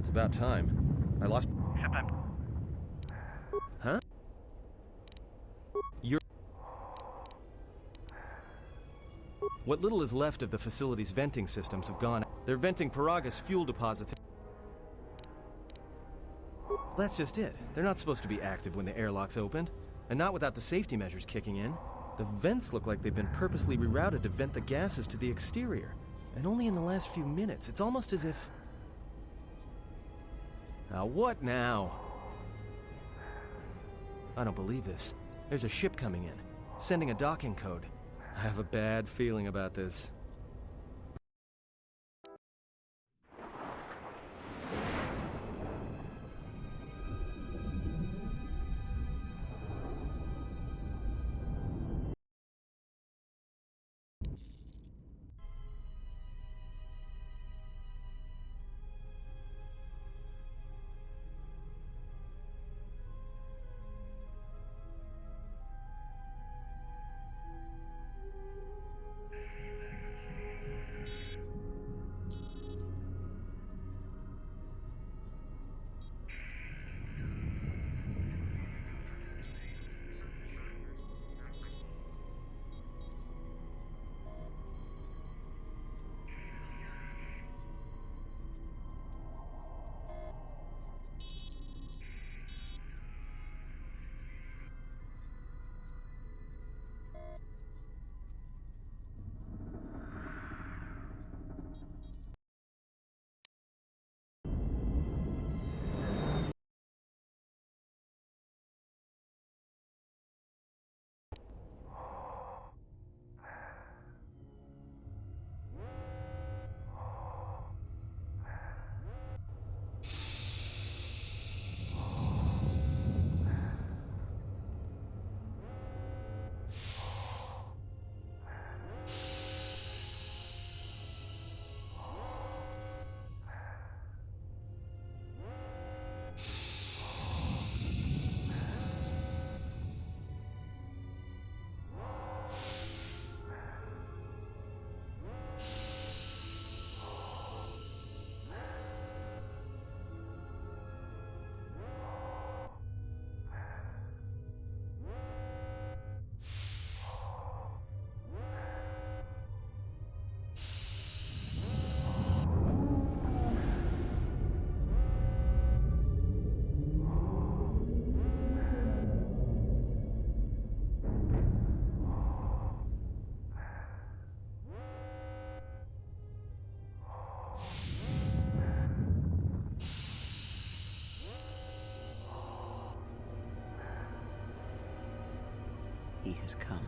It's about time. I lost... Except I'm... Huh? You're... What little is left of the facility's venting systems have gone... They're venting Paragus fuel deposits... That's just it. They're not supposed to be active when the airlock's opened, and not without the safety measures kicking in. The vents look like they've been purposely rerouted to vent the gases to the exterior. And only in the last few minutes. It's almost as if... Now what now? I don't believe this. There's a ship coming in, sending a docking code. I have a bad feeling about this. He has come.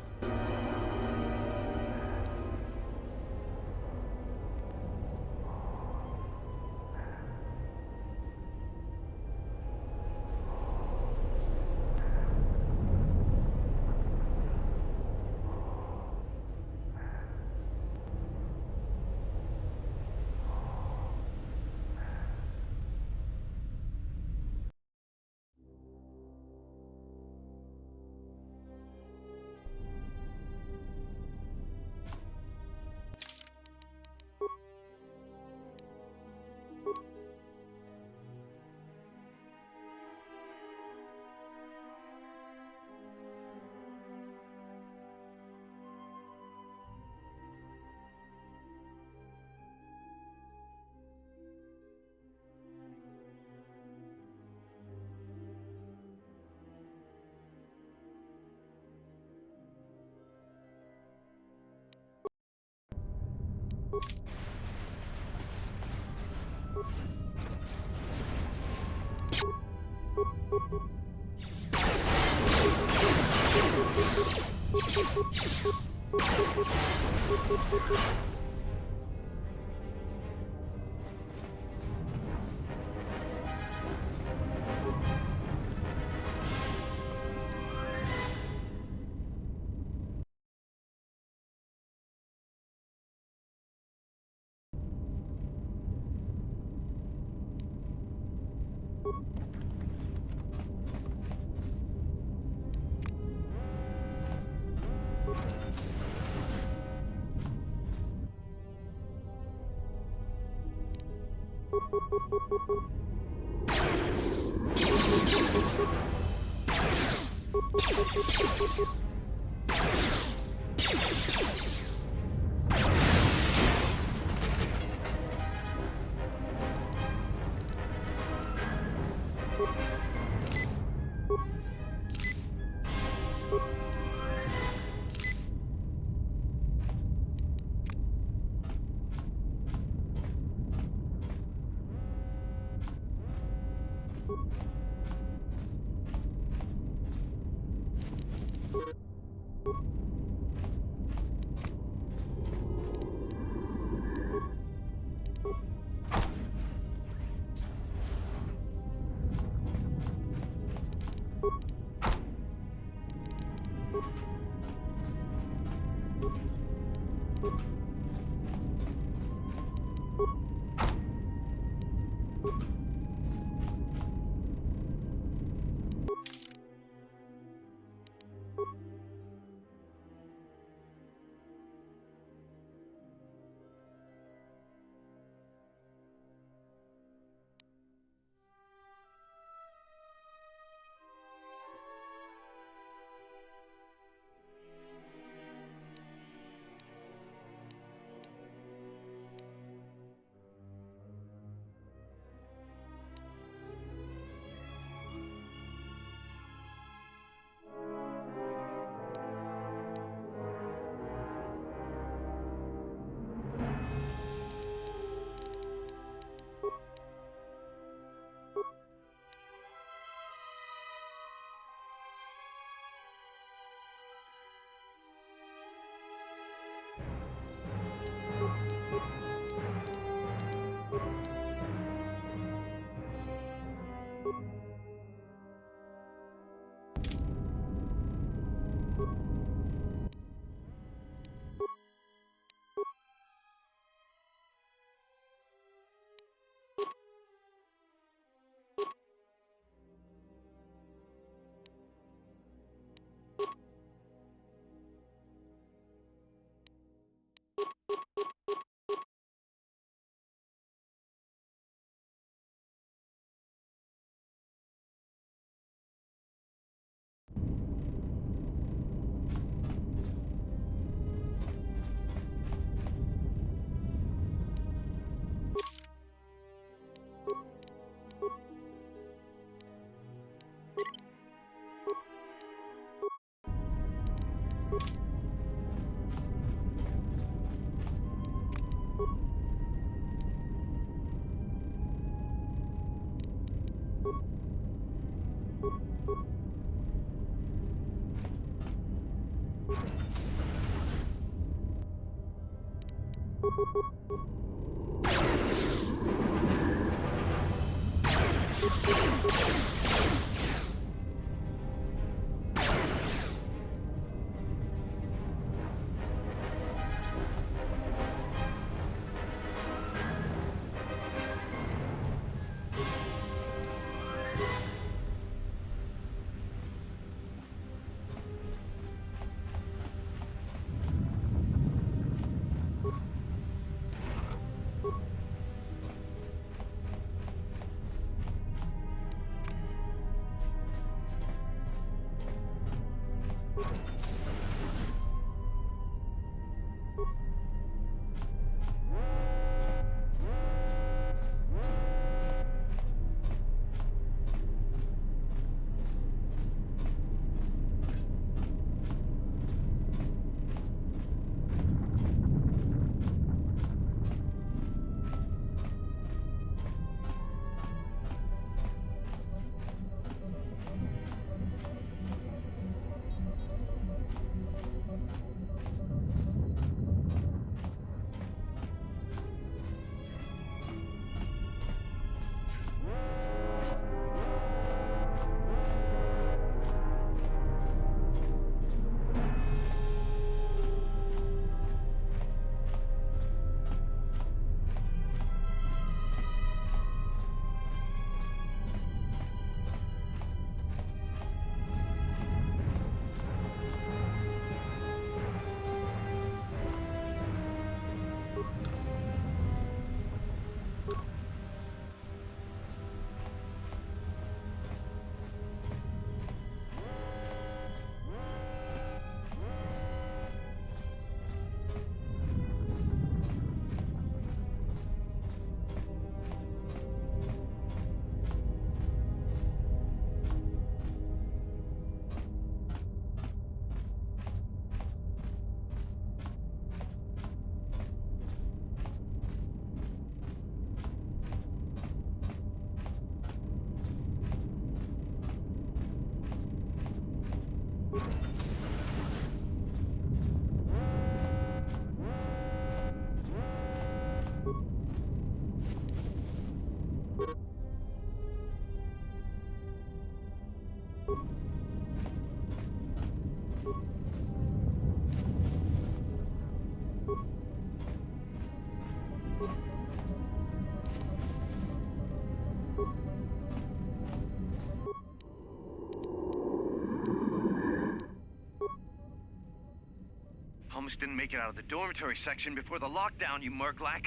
Almost didn't make it out of the dormitory section before the lockdown, you Murglak.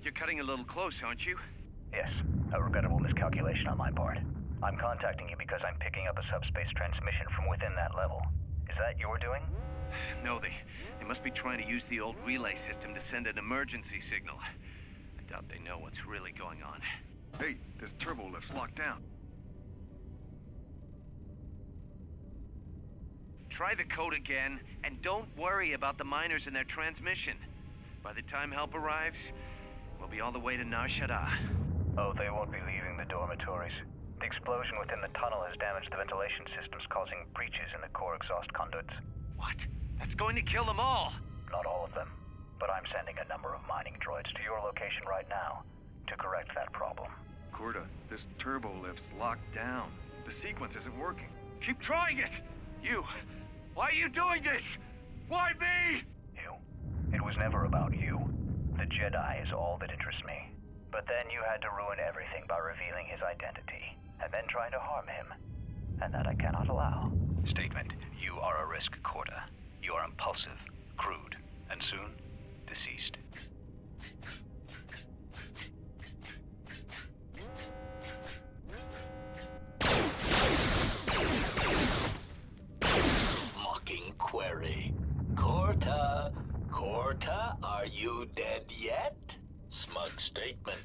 You're cutting a little close, aren't you? Yes, a regrettable miscalculation on my part. I'm contacting you because I'm picking up a subspace transmission from within that level. Is that your doing? No, they must be trying to use the old relay system to send an emergency signal. I doubt they know what's really going on. Hey, this turbo lift's locked down. Try the code again, and don't worry about the miners and their transmission. By the time help arrives, we'll be all the way to Nar Shaddaa. Oh, they won't be leaving the dormitories. The explosion within the tunnel has damaged the ventilation systems, causing breaches in the core exhaust conduits. What? That's going to kill them all! Not all of them, but I'm sending a number of mining droids to your location right now to correct that problem. Corda, this turbo lift's locked down. The sequence isn't working. Keep trying it! You! Why are you doing this? Why me? You. It was never about you. The Jedi is all that interests me. But then you had to ruin everything by revealing his identity, and then trying to harm him. And that I cannot allow. Statement. You are a risk, Corda. You are impulsive, crude, and soon, deceased. Mocking query. Corta, are you dead yet? Smug statement.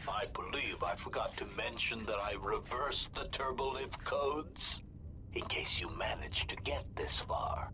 I believe I forgot to mention that I reversed the turbolift codes, in case you managed to get this far.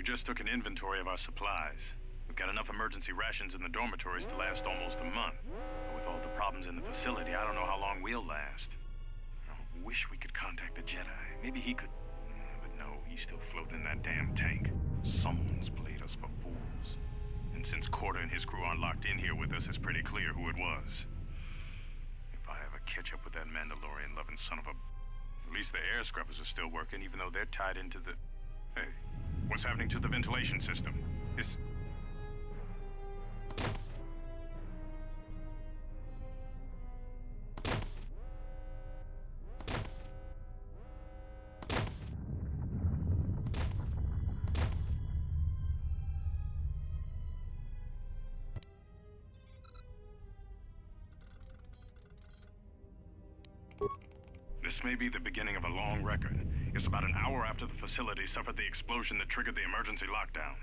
We just took an inventory of our supplies. We've got enough emergency rations in the dormitories to last almost a month. But with all the problems in the facility, I don't know how long we'll last. I wish we could contact the Jedi. Maybe he could... But no, he's still floating in that damn tank. Someone's played us for fools. And since Korta and his crew aren't locked in here with us, it's pretty clear who it was. If I ever catch up with that Mandalorian-loving son of a... At least the air scrubbers are still working, even though they're tied into the... Hey, what's happening to the ventilation system? This may be the beginning of a long record. It's about an hour after the facility suffered the explosion that triggered the emergency lockdown.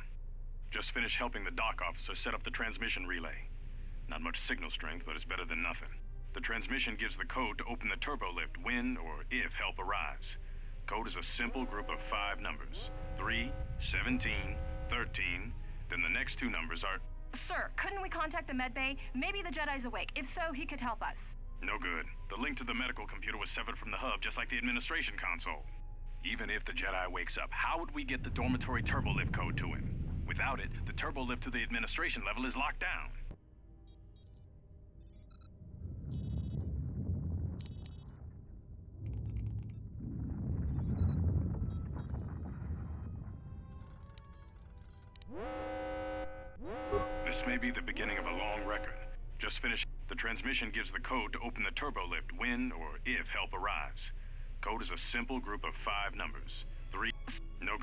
Just finished helping the dock officer set up the transmission relay. Not much signal strength, but it's better than nothing. The transmission gives the code to open the turbo lift when or if help arrives. Code is a simple group of 5 numbers. 3, 17, 13, then the next 2 numbers are... Sir, couldn't we contact the medbay? Maybe the Jedi's awake. If so, he could help us. No good. The link to the medical computer was severed from the hub, just like the administration console. Even if the Jedi wakes up, how would we get the dormitory turbolift code to him? Without it, the turbolift to the administration level is locked down. This may be the beginning of a long record. Just finished. The transmission gives the code to open the turbolift when or if help arrives. Code is a simple group of 5 numbers. 3... No...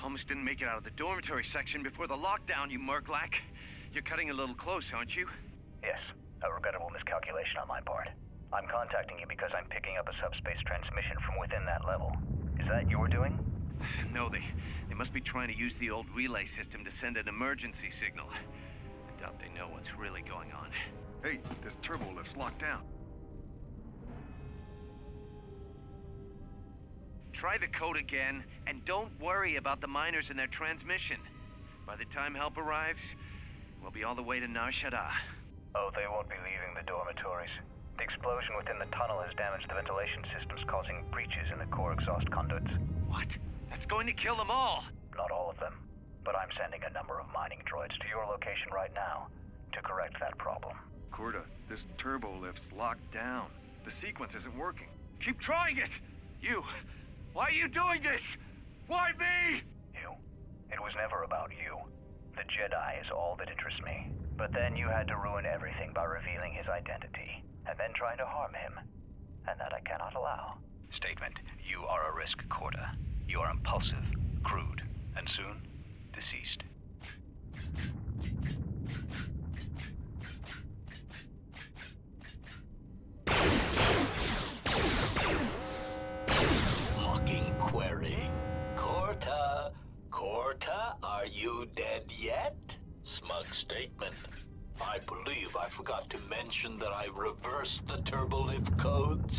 Almost didn't make it out of the dormitory section before the lockdown, you Murglak. You're cutting a little close, aren't you? Yes, a regrettable miscalculation on my part. I'm contacting you because I'm picking up a subspace transmission from within that level. Is that your doing? No, they must be trying to use the old relay system to send an emergency signal. I doubt they know what's really going on. Hey, this turbo lift's locked down. Try the code again, and don't worry about the miners and their transmission. By the time help arrives, we'll be all the way to Nar Shaddaa. Oh, they won't be leaving the dormitories. The explosion within the tunnel has damaged the ventilation systems, causing breaches in the core exhaust conduits. What? That's going to kill them all! Not all of them, but I'm sending a number of mining droids to your location right now to correct that problem. Korta, this turbo lift's locked down. The sequence isn't working. Keep trying it! You! Why are you doing this? Why me? You. It was never about you. The Jedi is all that interests me. But then you had to ruin everything by revealing his identity, and then trying to harm him. And that I cannot allow. Statement. You are a risk, Korta. You are impulsive, crude, and soon, deceased. are you dead yet? Smug statement. I believe I forgot to mention that I reversed the turbolift codes.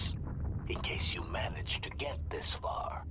In case you managed to get this far.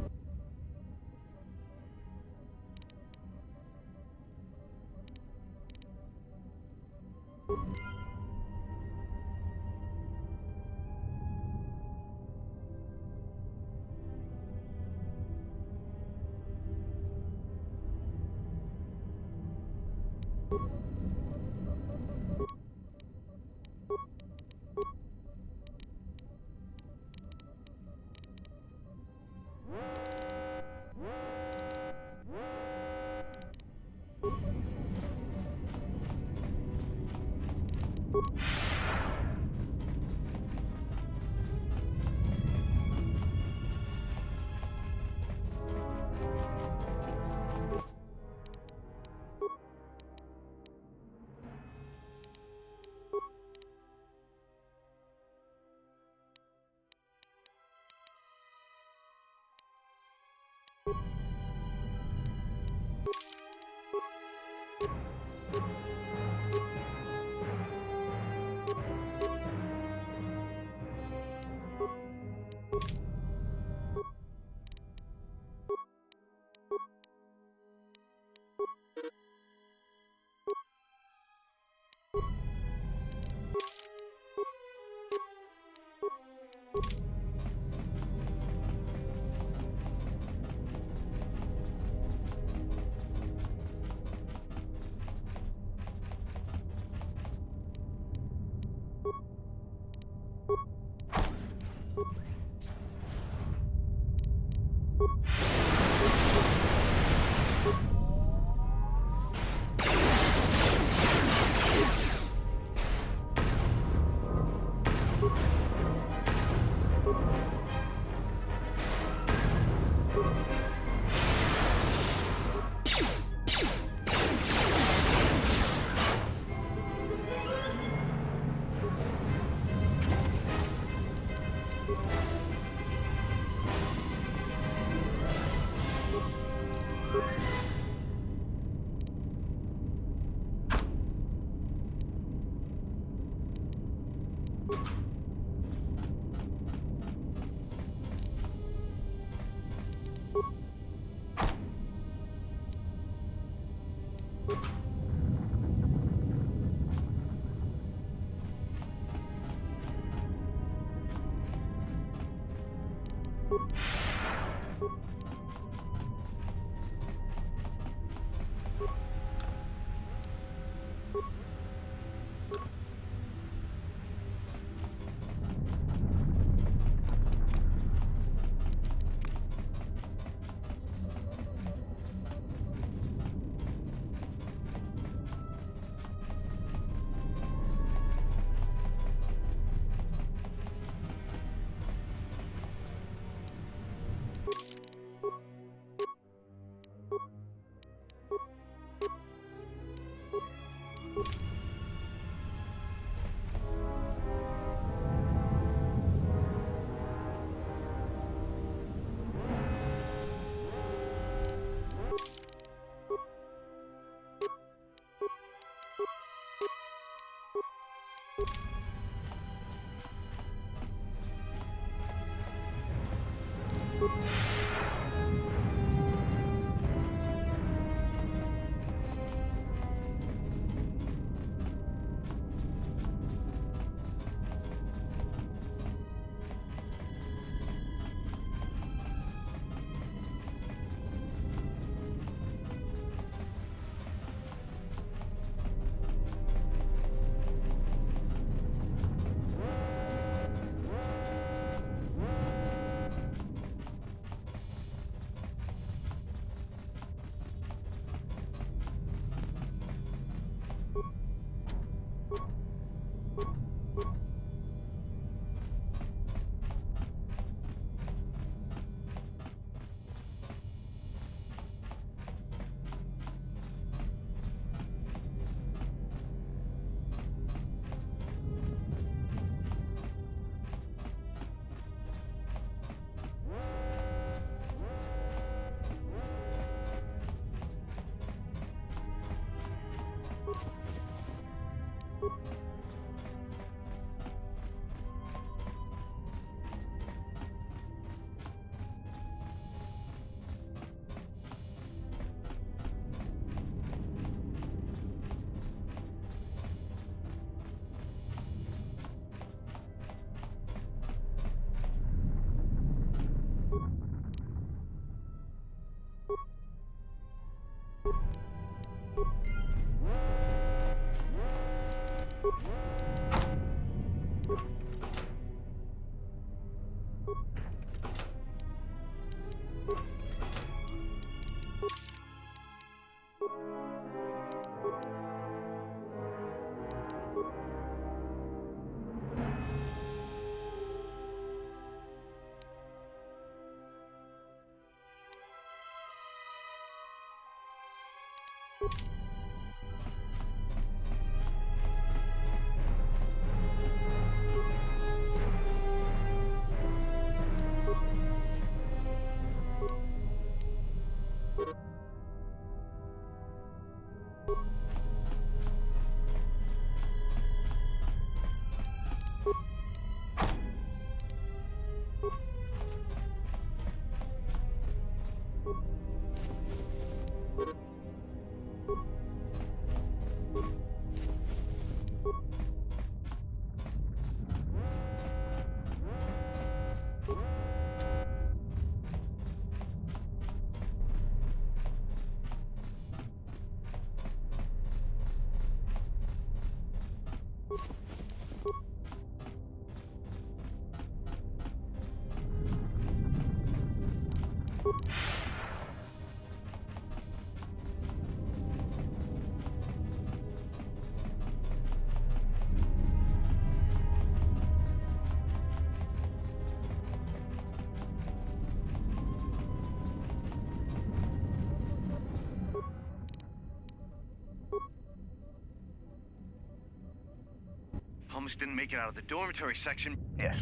Holmes didn't make it out of the dormitory section. Yes.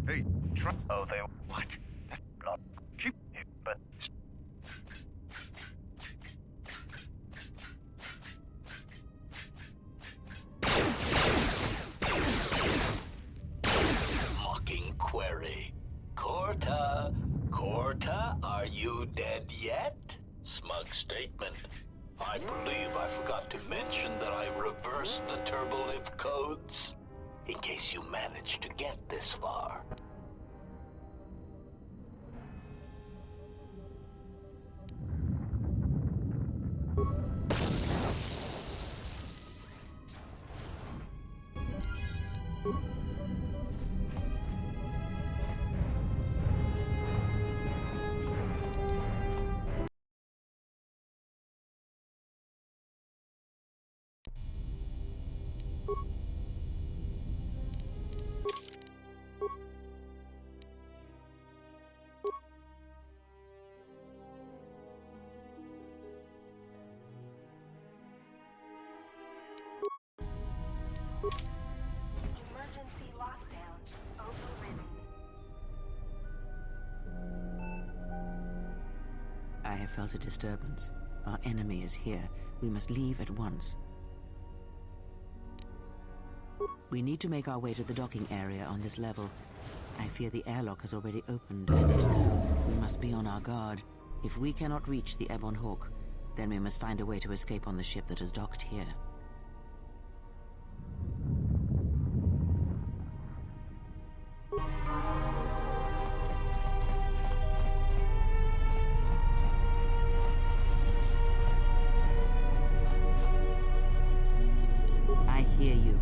Hey, try. Oh, they... What? Not... Keep... But... Mocking query. Corta, Corta, are you dead yet? Smug statement. I believe I forgot to mention that I reversed the turbolift codes. In case you managed to get this far. Emergency lockdown overridden. I have felt a disturbance. Our enemy is here. We must leave at once. We need to make our way to the docking area on this level. I fear the airlock has already opened, and if so, we must be on our guard. If we cannot reach the Ebon Hawk, then we must find a way to escape on the ship that is docked here. I hear you.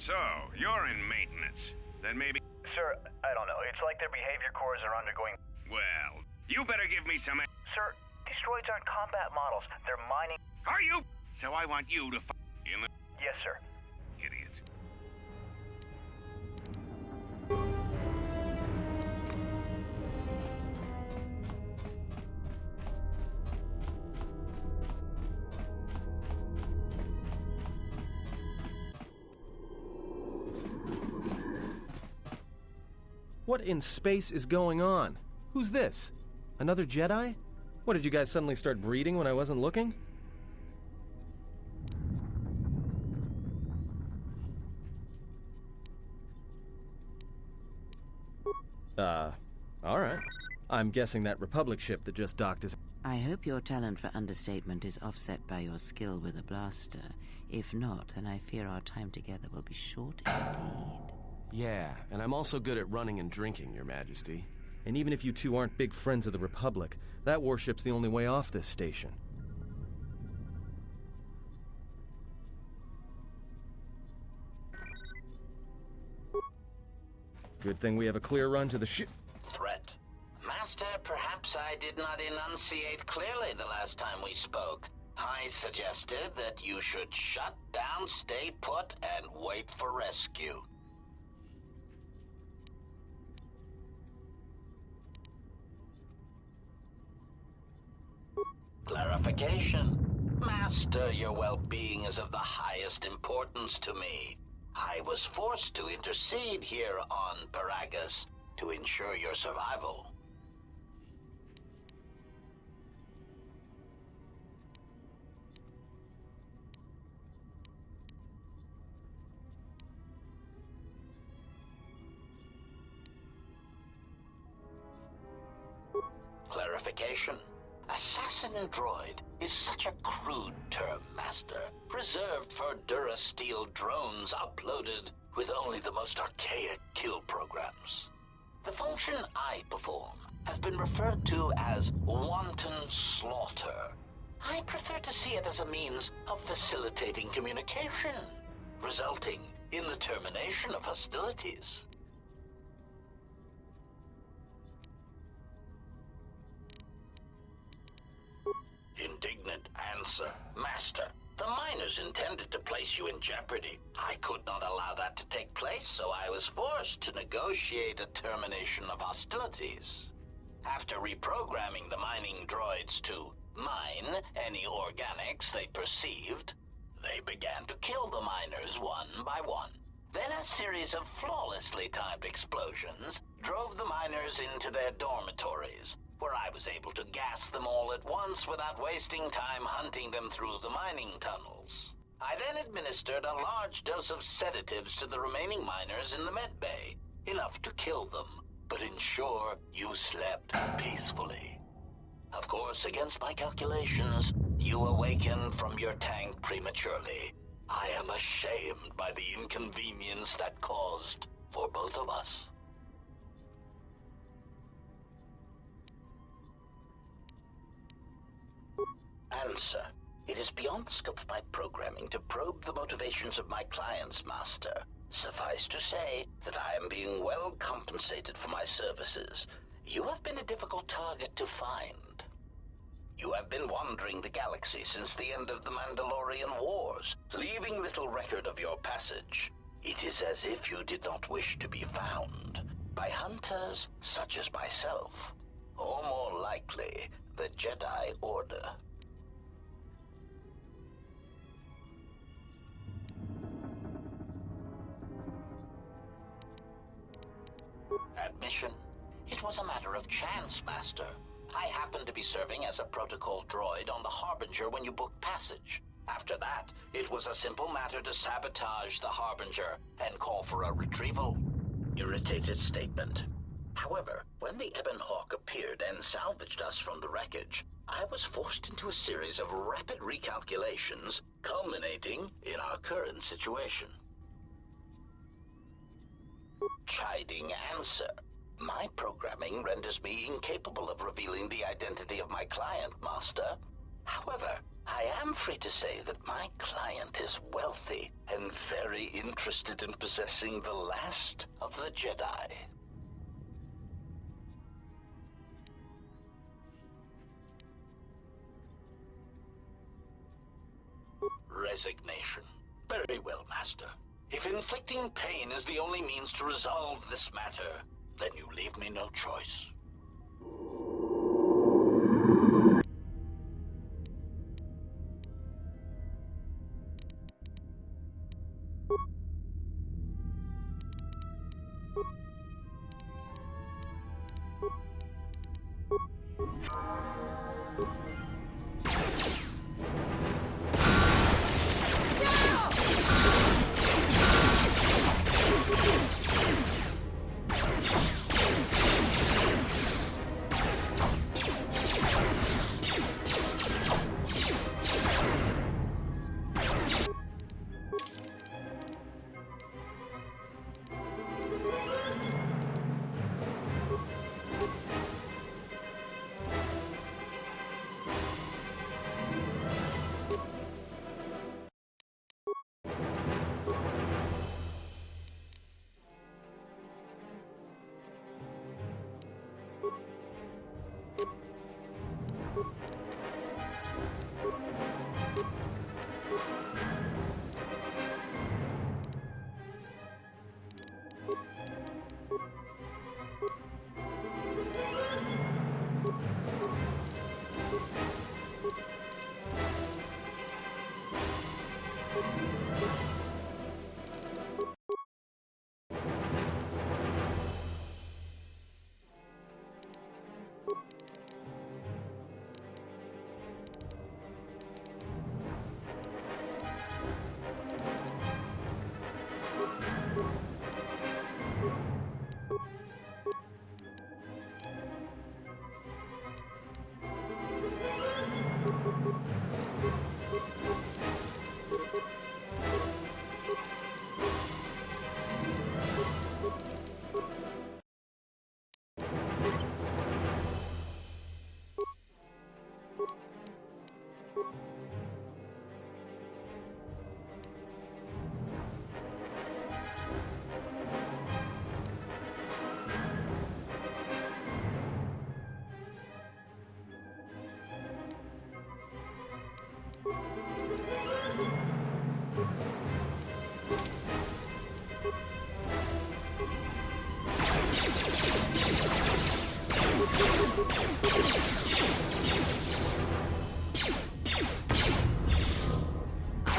So, you're in maintenance. Then maybe... Sir, I don't know. It's like their behavior cores are undergoing... Well, you better give me some... Sir, these droids aren't combat models. They're mining... Are you? So I want you to... In the... Yes, sir. Idiots. What in space is going on? Who's this? Another Jedi? What, did you guys suddenly start breeding when I wasn't looking? Alright. I'm guessing that Republic ship that just docked is... I hope your talent for understatement is offset by your skill with a blaster. If not, then I fear our time together will be short indeed. Yeah, and I'm also good at running and drinking, Your Majesty. And even if you two aren't big friends of the Republic, that warship's the only way off this station. Good thing we have a clear run to the ship. Threat. Master, perhaps I did not enunciate clearly the last time we spoke. I suggested that you should shut down, stay put, and wait for rescue. Clarification. Master, your well-being is of the highest importance to me. I was forced to intercede here on Peragus to ensure your survival. Clarification. Assassin droid is such a crude term, Master, reserved for Durasteel drones uploaded with only the most archaic kill programs. The function I perform has been referred to as wanton slaughter. I prefer to see it as a means of facilitating communication, resulting in the termination of hostilities. Indignant answer. Master, the miners intended to place you in jeopardy. I could not allow that to take place, so I was forced to negotiate a termination of hostilities. After reprogramming the mining droids to mine any organics they perceived, they began to kill the miners one by one. Then a series of flawlessly timed explosions drove the miners into their dormitories, where I was able to gas them all at once without wasting time hunting them through the mining tunnels. I then administered a large dose of sedatives to the remaining miners in the med bay, enough to kill them, but ensure you slept peacefully. Of course, against my calculations, you awakened from your tank prematurely. I am ashamed by the inconvenience that caused for both of us. Answer. It is beyond the scope of my programming to probe the motivations of my clients, Master. Suffice to say that I am being well compensated for my services. You have been a difficult target to find. You have been wandering the galaxy since the end of the Mandalorian Wars, leaving little record of your passage. It is as if you did not wish to be found by hunters such as myself, or more likely, the Jedi Order. Admission. It was a matter of chance, Master. I happened to be serving as a protocol droid on the Harbinger when you booked passage. After that, it was a simple matter to sabotage the Harbinger and call for a retrieval. Irritated statement. However, when the Ebon Hawk appeared and salvaged us from the wreckage, I was forced into a series of rapid recalculations, culminating in our current situation. Chiding answer. My programming renders me incapable of revealing the identity of my client, Master. However, I am free to say that my client is wealthy and very interested in possessing the last of the Jedi. Resignation. Very well, Master. If inflicting pain is the only means to resolve this matter, then you leave me no choice.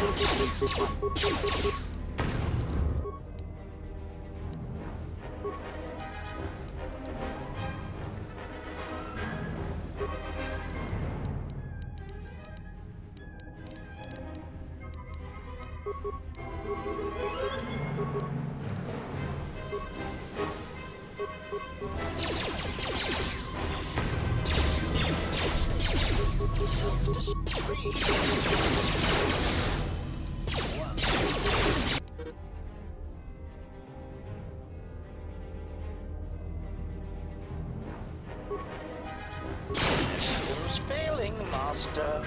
I'll silence this one. Systems failing, Master.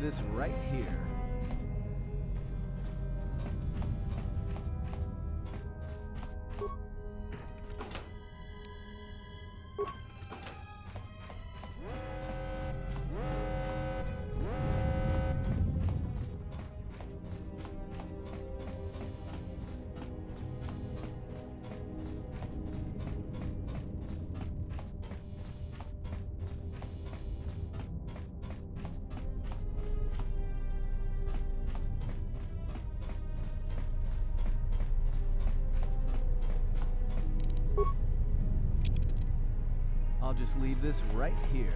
this right here. I'll just leave this right here.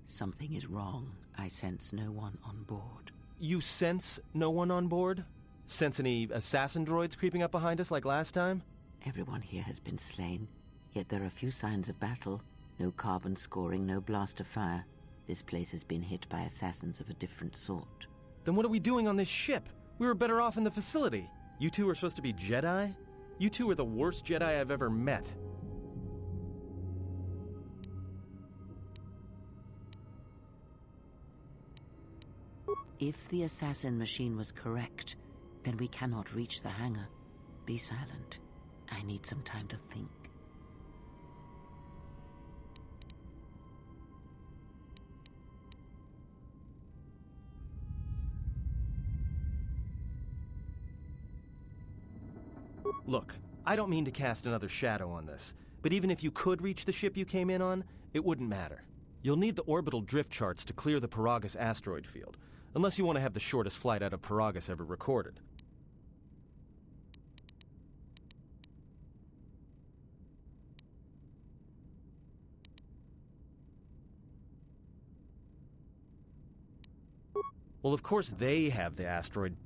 Something is wrong. I sense no one on board. You sense no one on board? Sense any assassin droids creeping up behind us like last time? Everyone here has been slain, yet there are few signs of battle. No carbon scoring, no blast of fire. This place has been hit by assassins of a different sort. Then what are we doing on this ship? We were better off in the facility. You two are supposed to be Jedi? You two are the worst Jedi I've ever met. If the assassin machine was correct, then we cannot reach the hangar. Be silent. I need some time to think. Look, I don't mean to cast another shadow on this, but even if you could reach the ship you came in on, it wouldn't matter. You'll need the orbital drift charts to clear the Paragus asteroid field, unless you want to have the shortest flight out of Paragus ever recorded. Well, of course they have the asteroid.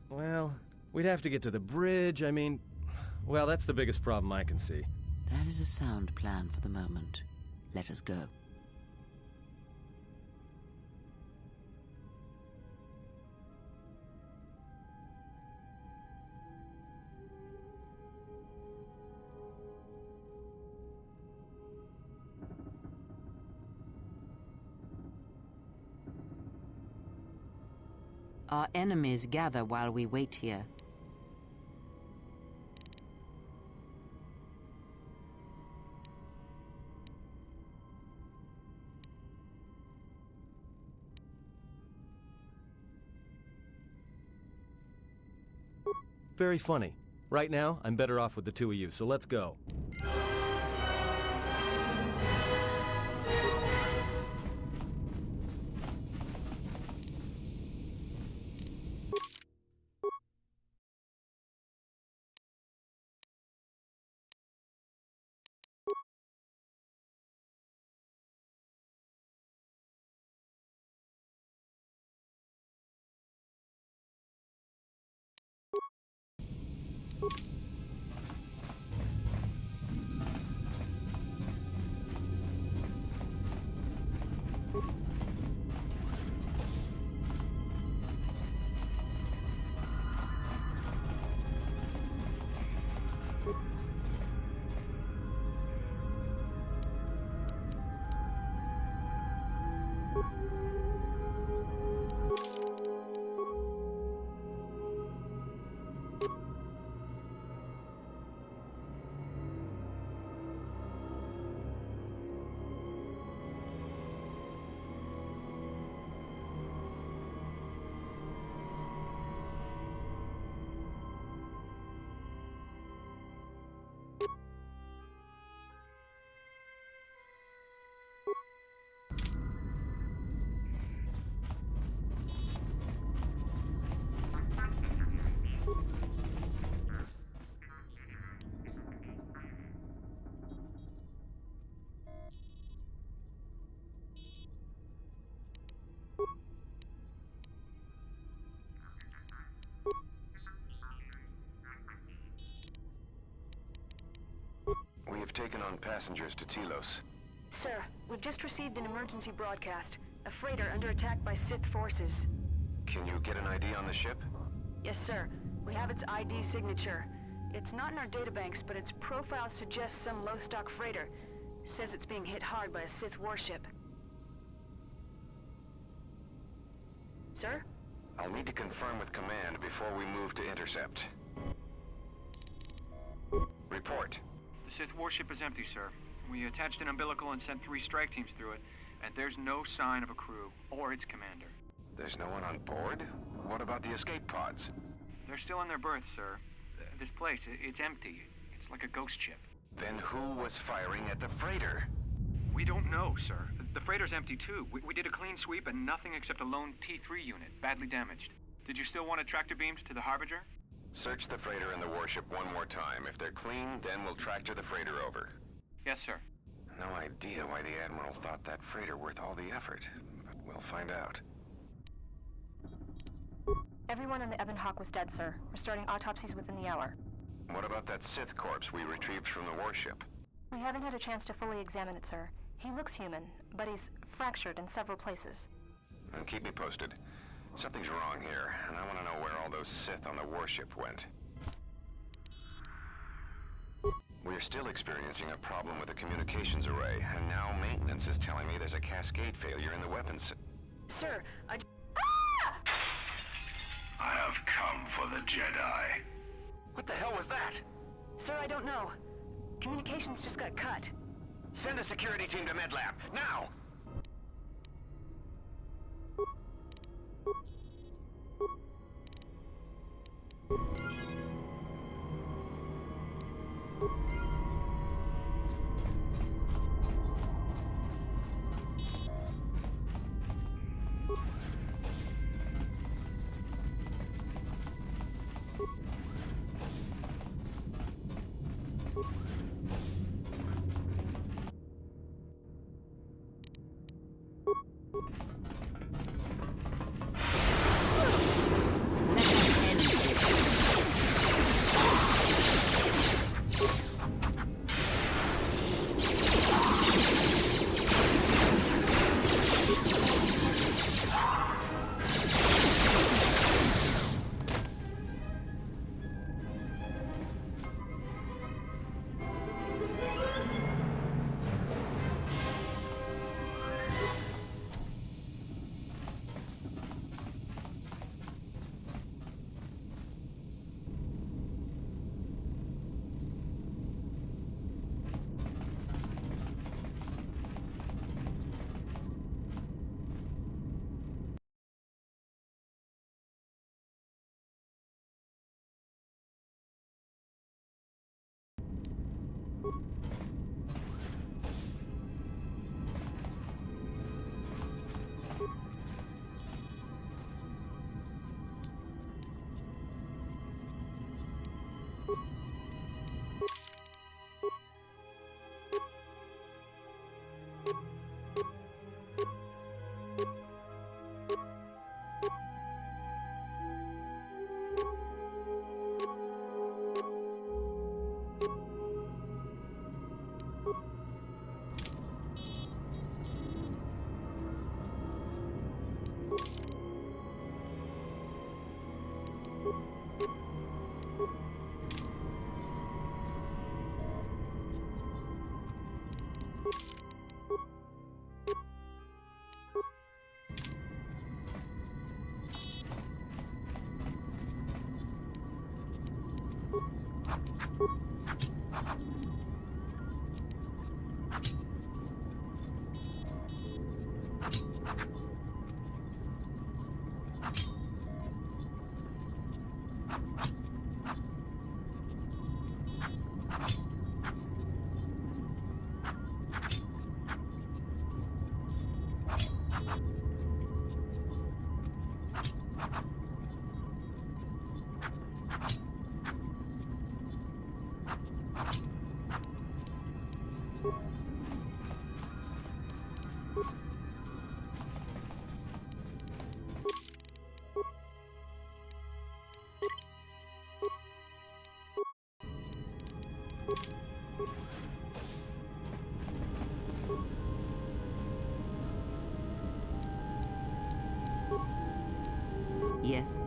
Well, we'd have to get to the bridge. I mean, well, that's the biggest problem I can see. That is a sound plan for the moment. Let us go. Our enemies gather while we wait here. Very funny. Right now, I'm better off with the two of you, so let's go. taken on passengers to Telos? Sir, we've just received an emergency broadcast. A freighter under attack by Sith forces. Can you get an ID on the ship? Yes, sir. We have its ID signature. It's not in our databanks, but its profile suggests some low-stock freighter. Says it's being hit hard by a Sith warship. Sir? I'll need to confirm with command before we move to intercept. Report. The Sith warship is empty, sir. We attached an umbilical and sent 3 strike teams through it, and there's no sign of a crew or its commander. There's no one on board? What about the escape pods? They're still in their berths, sir. This place, it's empty. It's like a ghost ship. Then who was firing at the freighter? We don't know, sir. The freighter's empty, too. We did a clean sweep and nothing except a lone T3 unit, badly damaged. Did you still want a tractor beamed to the Harbinger? Search the freighter and the warship one more time. If they're clean, then we'll tractor the freighter over. Yes, sir. No idea why the Admiral thought that freighter worth all the effort, but we'll find out. Everyone on the Ebon Hawk was dead, sir. We're starting autopsies within the hour. What about that Sith corpse we retrieved from the warship? We haven't had a chance to fully examine it, sir. He looks human, but he's fractured in several places. And keep me posted. Something's wrong here, and I want to know where all those Sith on the warship went. We're still experiencing a problem with the communications array, and now maintenance is telling me there's a cascade failure in the weapons. Sir, I have come for the Jedi. What the hell was that? Sir, I don't know. Communications just got cut. Send a security team to MedLab, now! Yes.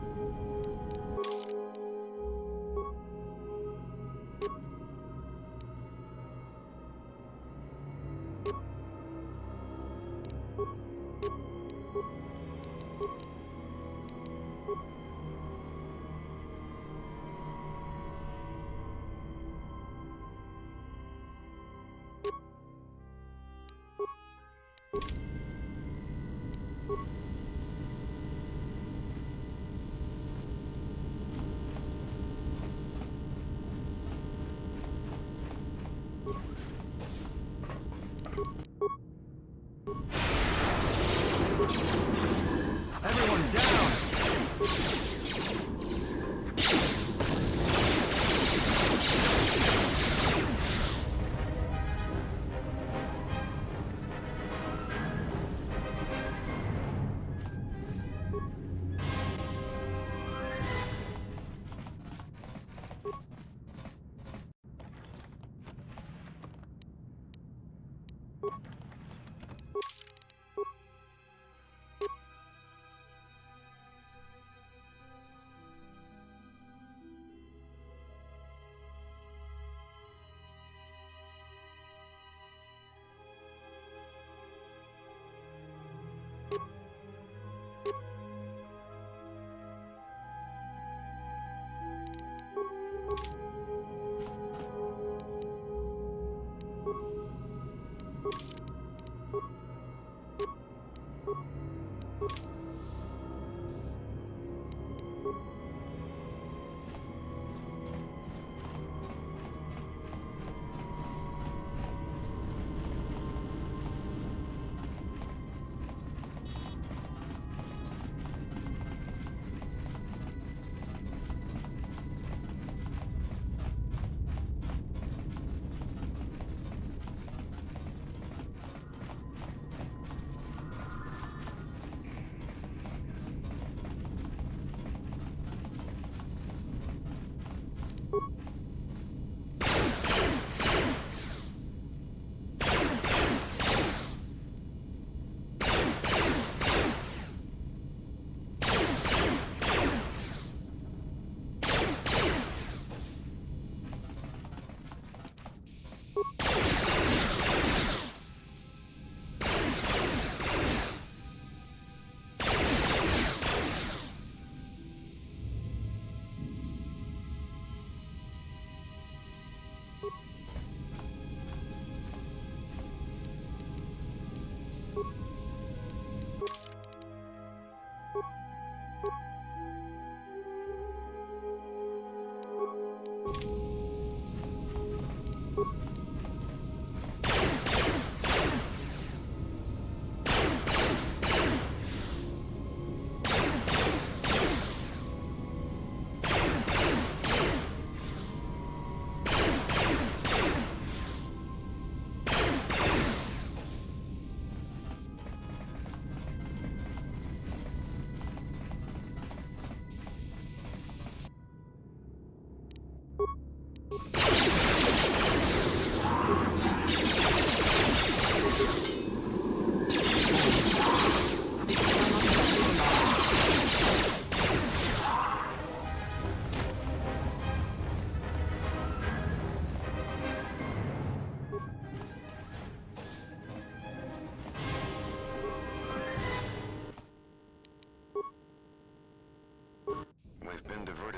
Everyone down!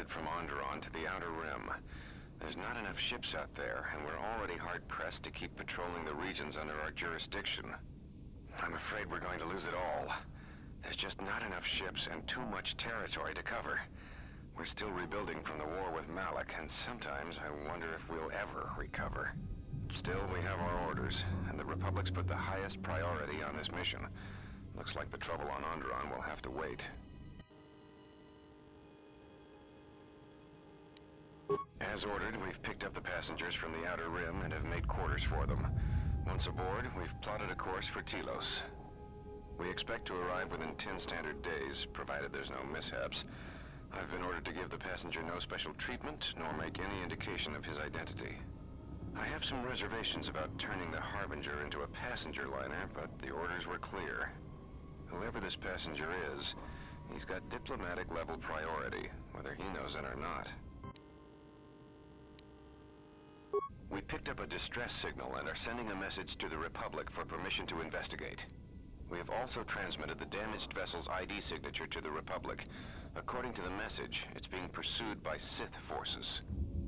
from Onderon to the Outer Rim. There's not enough ships out there, and we're already hard-pressed to keep patrolling the regions under our jurisdiction. I'm afraid we're going to lose it all. There's just not enough ships and too much territory to cover. We're still rebuilding from the war with Malik, and sometimes I wonder if we'll ever recover. Still, we have our orders, and the Republic's put the highest priority on this mission. Looks like the trouble on Onderon will have to wait. As ordered, we've picked up the passengers from the Outer Rim and have made quarters for them. Once aboard, we've plotted a course for Telos. We expect to arrive within 10 standard days, provided there's no mishaps. I've been ordered to give the passenger no special treatment, nor make any indication of his identity. I have some reservations about turning the Harbinger into a passenger liner, but the orders were clear. Whoever this passenger is, He's got diplomatic-level priority, whether he knows it or not. We picked up a distress signal and are sending a message to the Republic for permission to investigate. We have also transmitted the damaged vessel's ID signature to the Republic. According to the message, it's being pursued by Sith forces.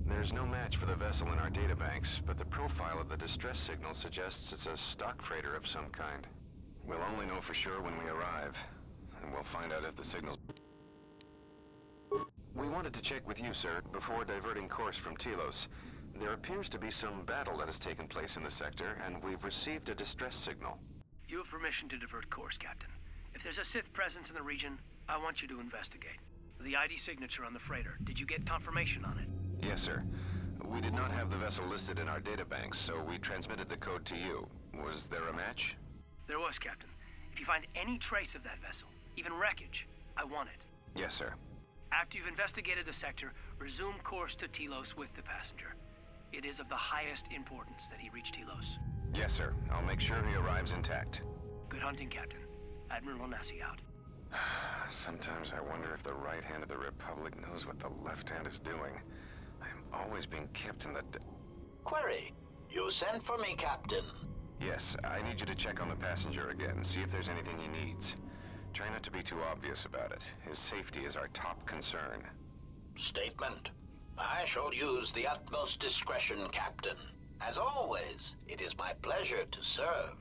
There's no match for the vessel in our databanks, but the profile of the distress signal suggests it's a stock freighter of some kind. We'll only know for sure when we arrive, and we'll find out if the signal's... We wanted to check with you, sir, before diverting course from Telos. There appears to be some battle that has taken place in the sector, and we've received a distress signal. You have permission to divert course, Captain. If there's a Sith presence in the region, I want you to investigate. The ID signature on the freighter, did you get confirmation on it? Yes, sir. We did not have the vessel listed in our databanks, so we transmitted the code to you. Was there a match? There was, Captain. If you find any trace of that vessel, even wreckage, I want it. Yes, sir. After you've investigated the sector, resume course to Telos with the passenger. It is of the highest importance that he reach Telos. Yes, sir. I'll make sure he arrives intact. Good hunting, Captain. Admiral Onasi out. Sometimes I wonder if the right hand of the Republic knows what the left hand is doing. I'm always being kept in the... Query, you sent for me, Captain. Yes, I need you to check on the passenger again, see if there's anything he needs. Try not to be too obvious about it. His safety is our top concern. Statement. I shall use the utmost discretion, Captain. As always, it is my pleasure to serve.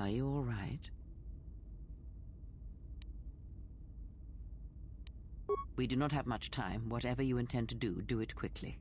Are you all right? We do not have much time. Whatever you intend to do, do it quickly.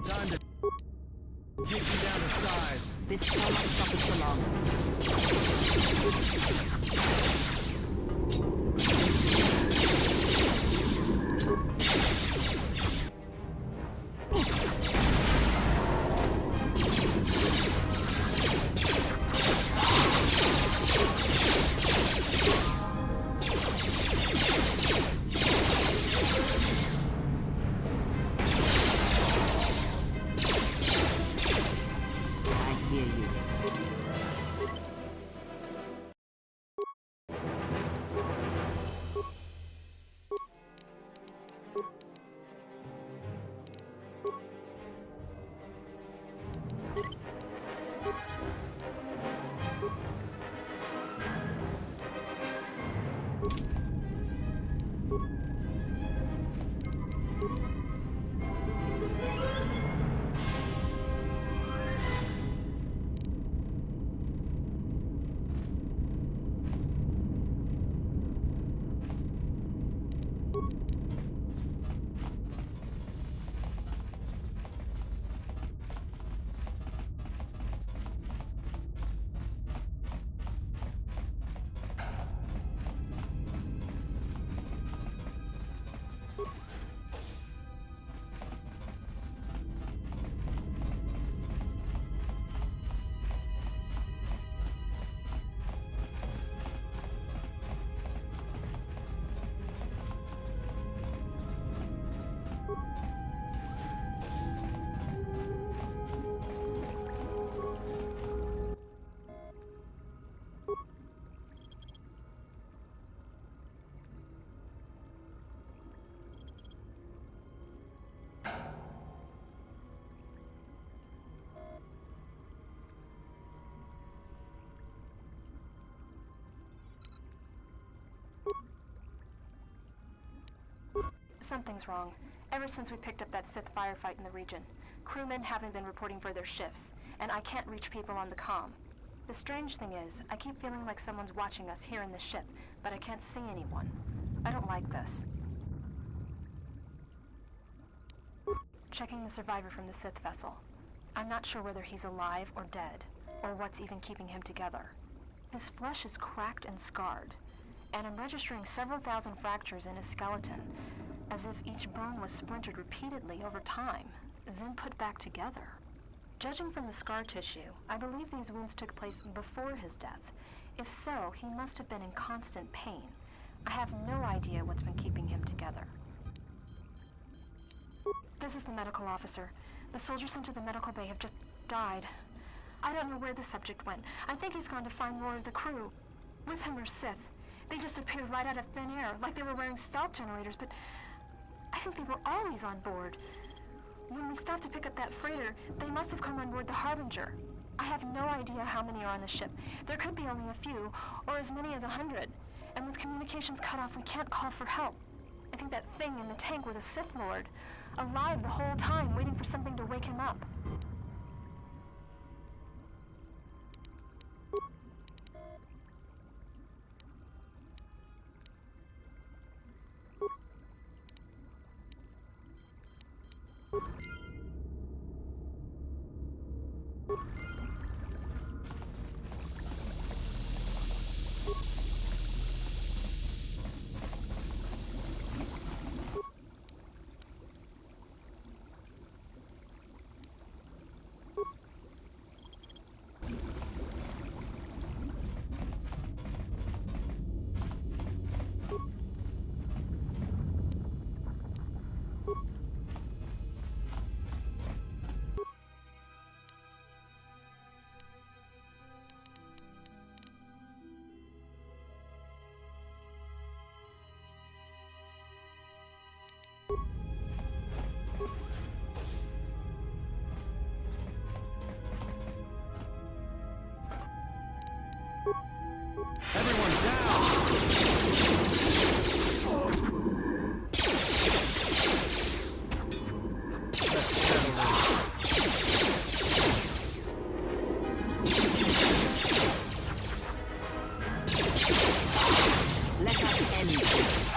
Time to take you down to size. This shall not stop us for long. Something's wrong. Ever since we picked up that Sith firefight in the region, crewmen haven't been reporting for their shifts, and I can't reach people on the comm. The strange thing is, I keep feeling like someone's watching us here in the ship, but I can't see anyone. I don't like this. Checking the survivor from the Sith vessel. I'm not sure whether he's alive or dead, or what's even keeping him together. His flesh is cracked and scarred, and I'm registering several thousand fractures in his skeleton, as if each bone was splintered repeatedly over time, then put back together. Judging from the scar tissue, I believe these wounds took place before his death, If so, he must have been in constant pain. I have no idea what's been keeping him together. This is the medical officer. The soldiers sent to the medical bay have just died. I don't know where the subject went. I think he's gone to find more of the crew. With him or Sith. They just appeared right out of thin air, like they were wearing stealth generators, but I think they were always on board. When we stopped to pick up that freighter, they must have come on board the Harbinger. I have no idea how many are on the ship. There could be only a few, or as many as 100. And with communications cut off, we can't call for help. I think that thing in the tank was a Sith Lord, alive the whole time, waiting for something to wake him up. Everyone down! Let us end this.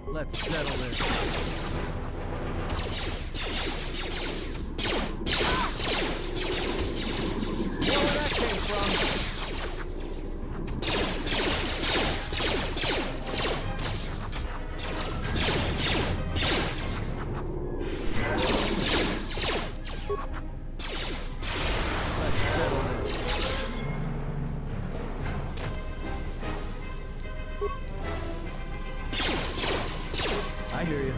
Let's settle this. Where that came from? I hear you.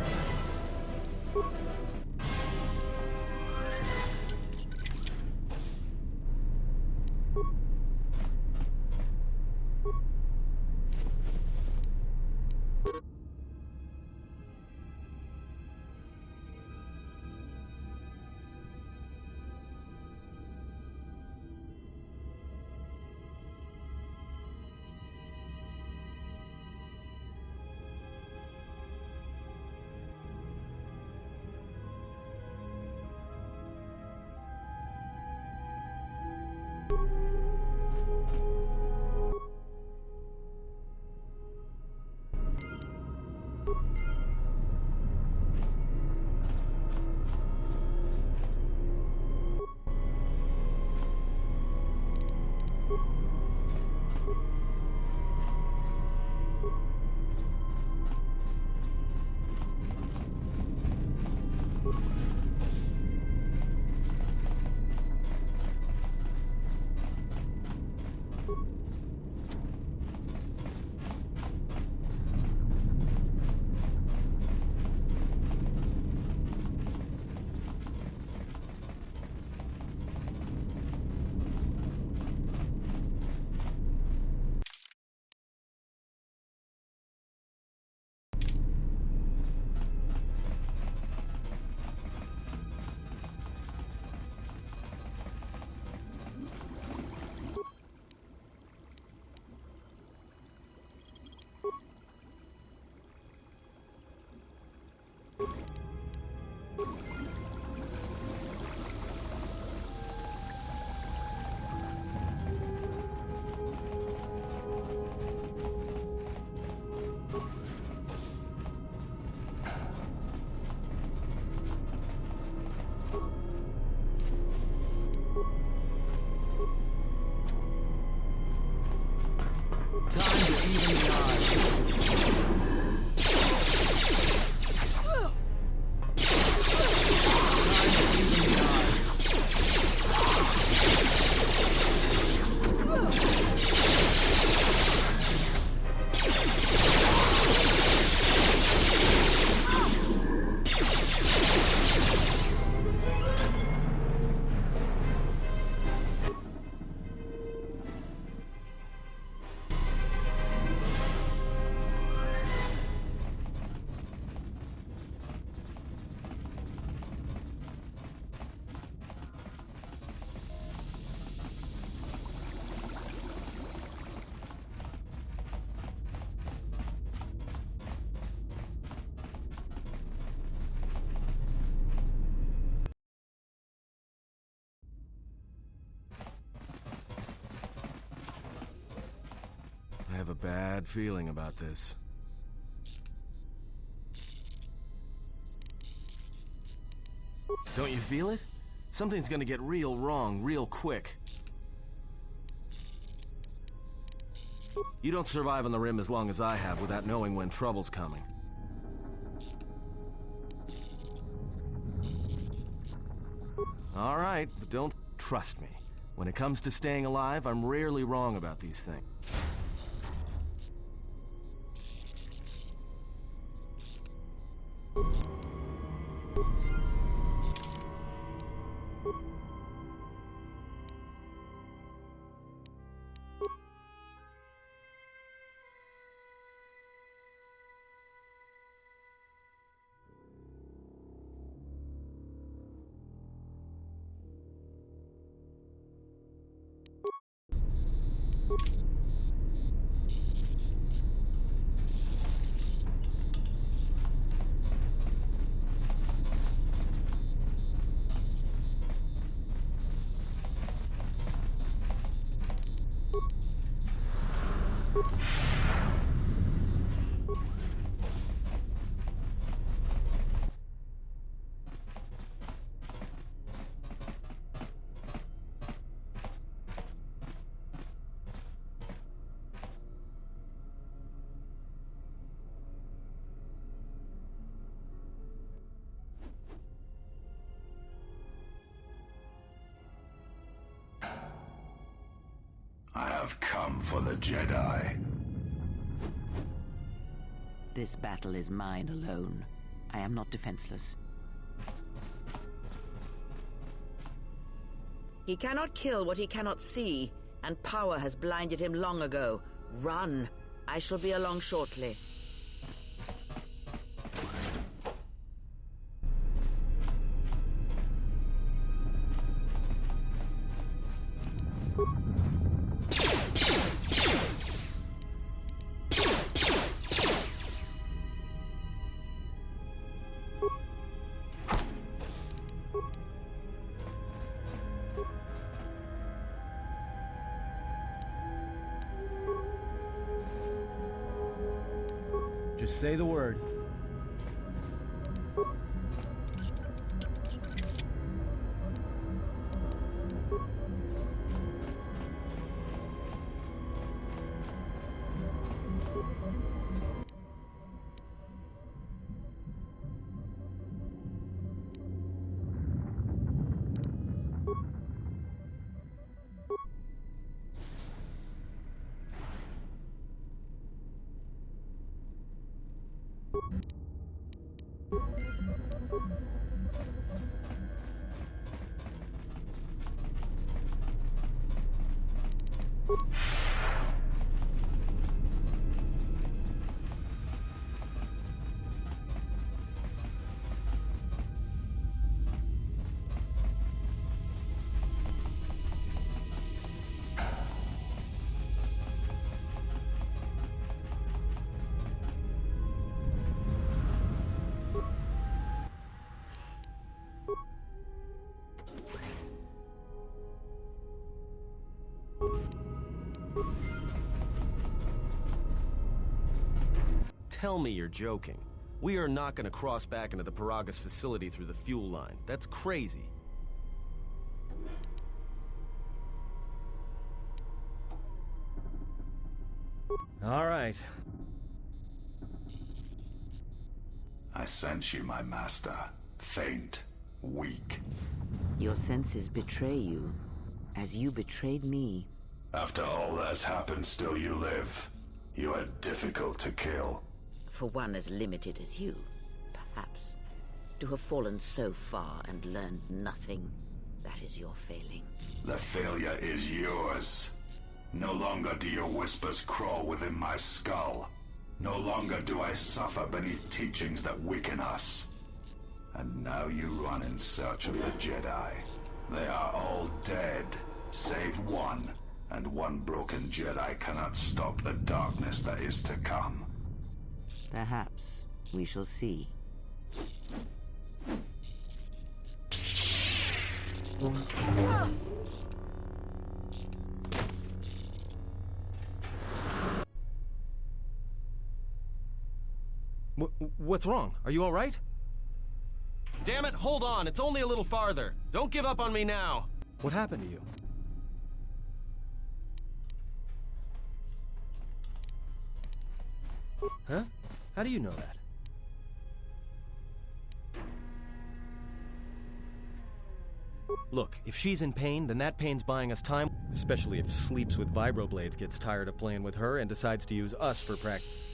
have a bad feeling about this. Don't you feel it? Something's gonna get real wrong real quick. You don't survive on the Rim as long as I have without knowing when trouble's coming. All right, but don't trust me. When it comes to staying alive, I'm rarely wrong about these things. I have come for the Jedi. This battle is mine alone. I am not defenseless. He cannot kill what he cannot see, and power has blinded him long ago. Run! I shall be along shortly. Just say the word. Tell me you're joking. We are not going to cross back into the Peragus facility through the fuel line. That's crazy. All right. I sense you, my master. Faint, weak. Your senses betray you, as you betrayed me. After all that's happened, still you live. You are difficult to kill. For one as limited as you, perhaps. To have fallen so far and learned nothing, that is your failing. The failure is yours. No longer do your whispers crawl within my skull. No longer do I suffer beneath teachings that weaken us. And now you run in search of the Jedi. They are all dead, save one. And one broken Jedi cannot stop the darkness that is to come. Perhaps we shall see. What's wrong? Are you all right? Damn it, hold on. It's only a little farther. Don't give up on me now. What happened to you? Huh? How do you know that? Look, if she's in pain, then that pain's buying us time, especially if Sleeps with Vibroblades gets tired of playing with her and decides to use us for practice.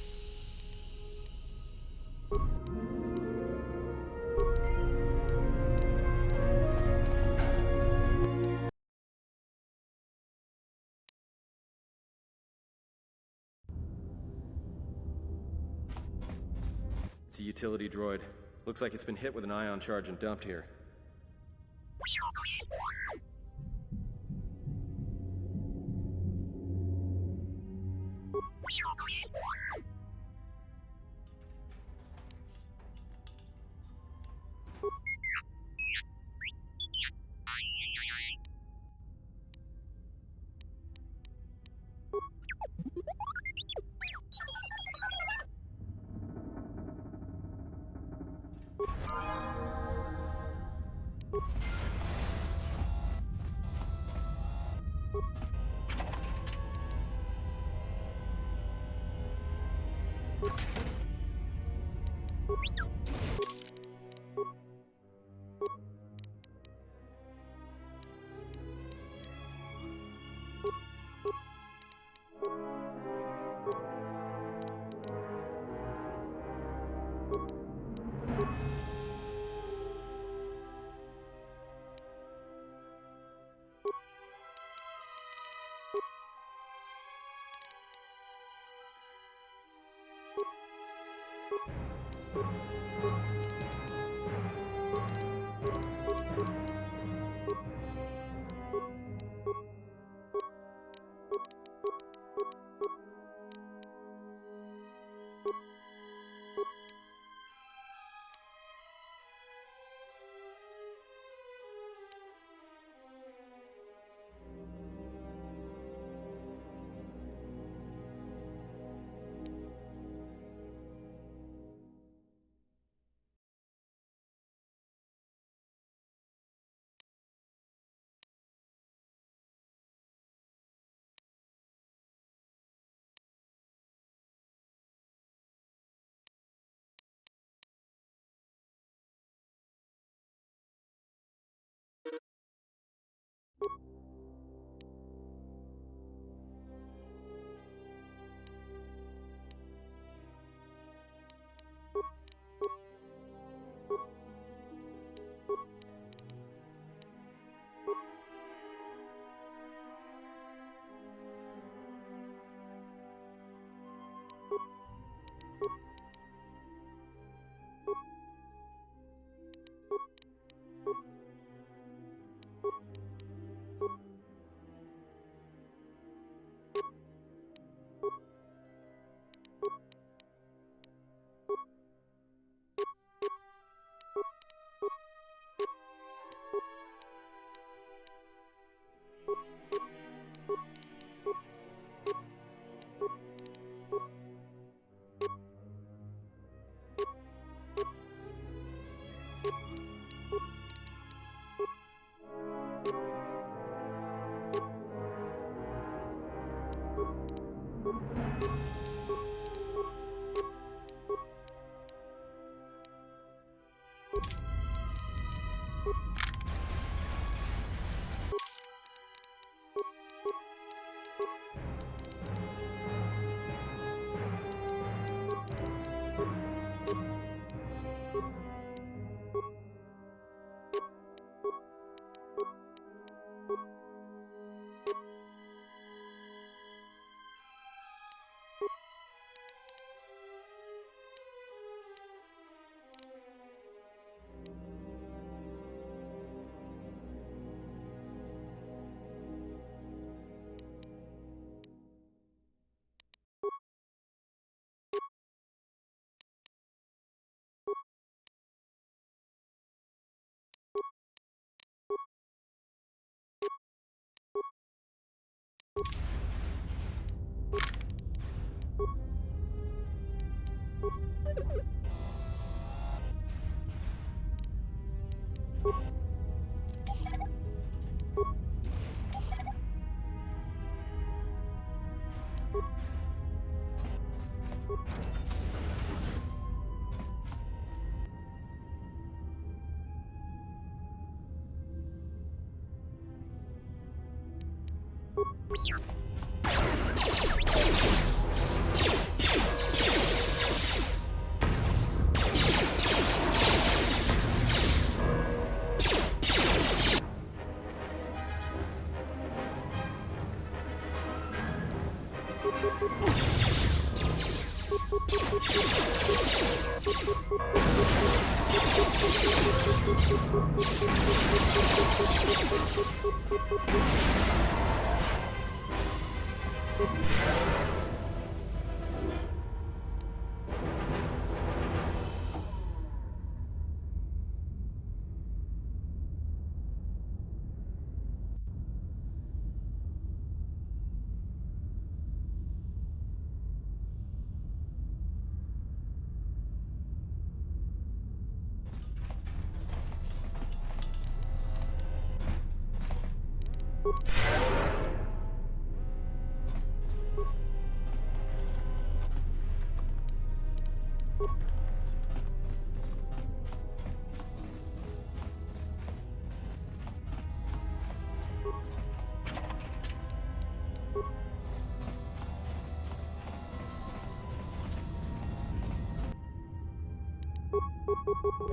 It's a utility droid. Looks like it's been hit with an ion charge and dumped here.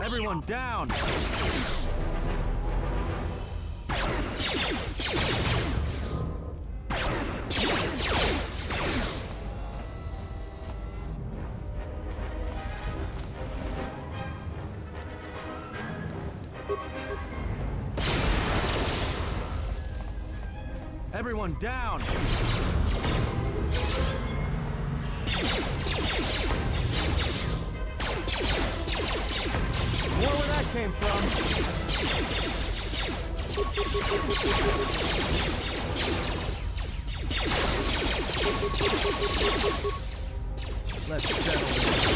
Everyone down! Everyone down! More where that came from. Let's settle this.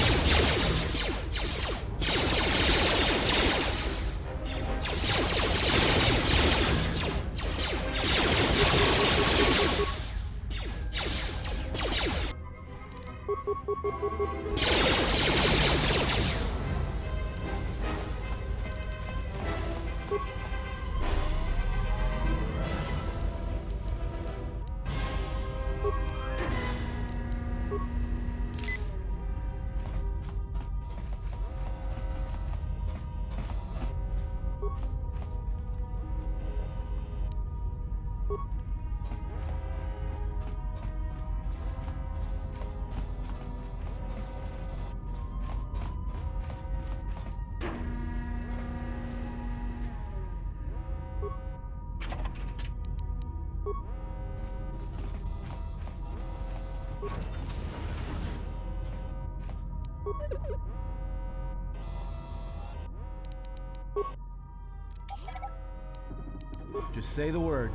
Just say the word.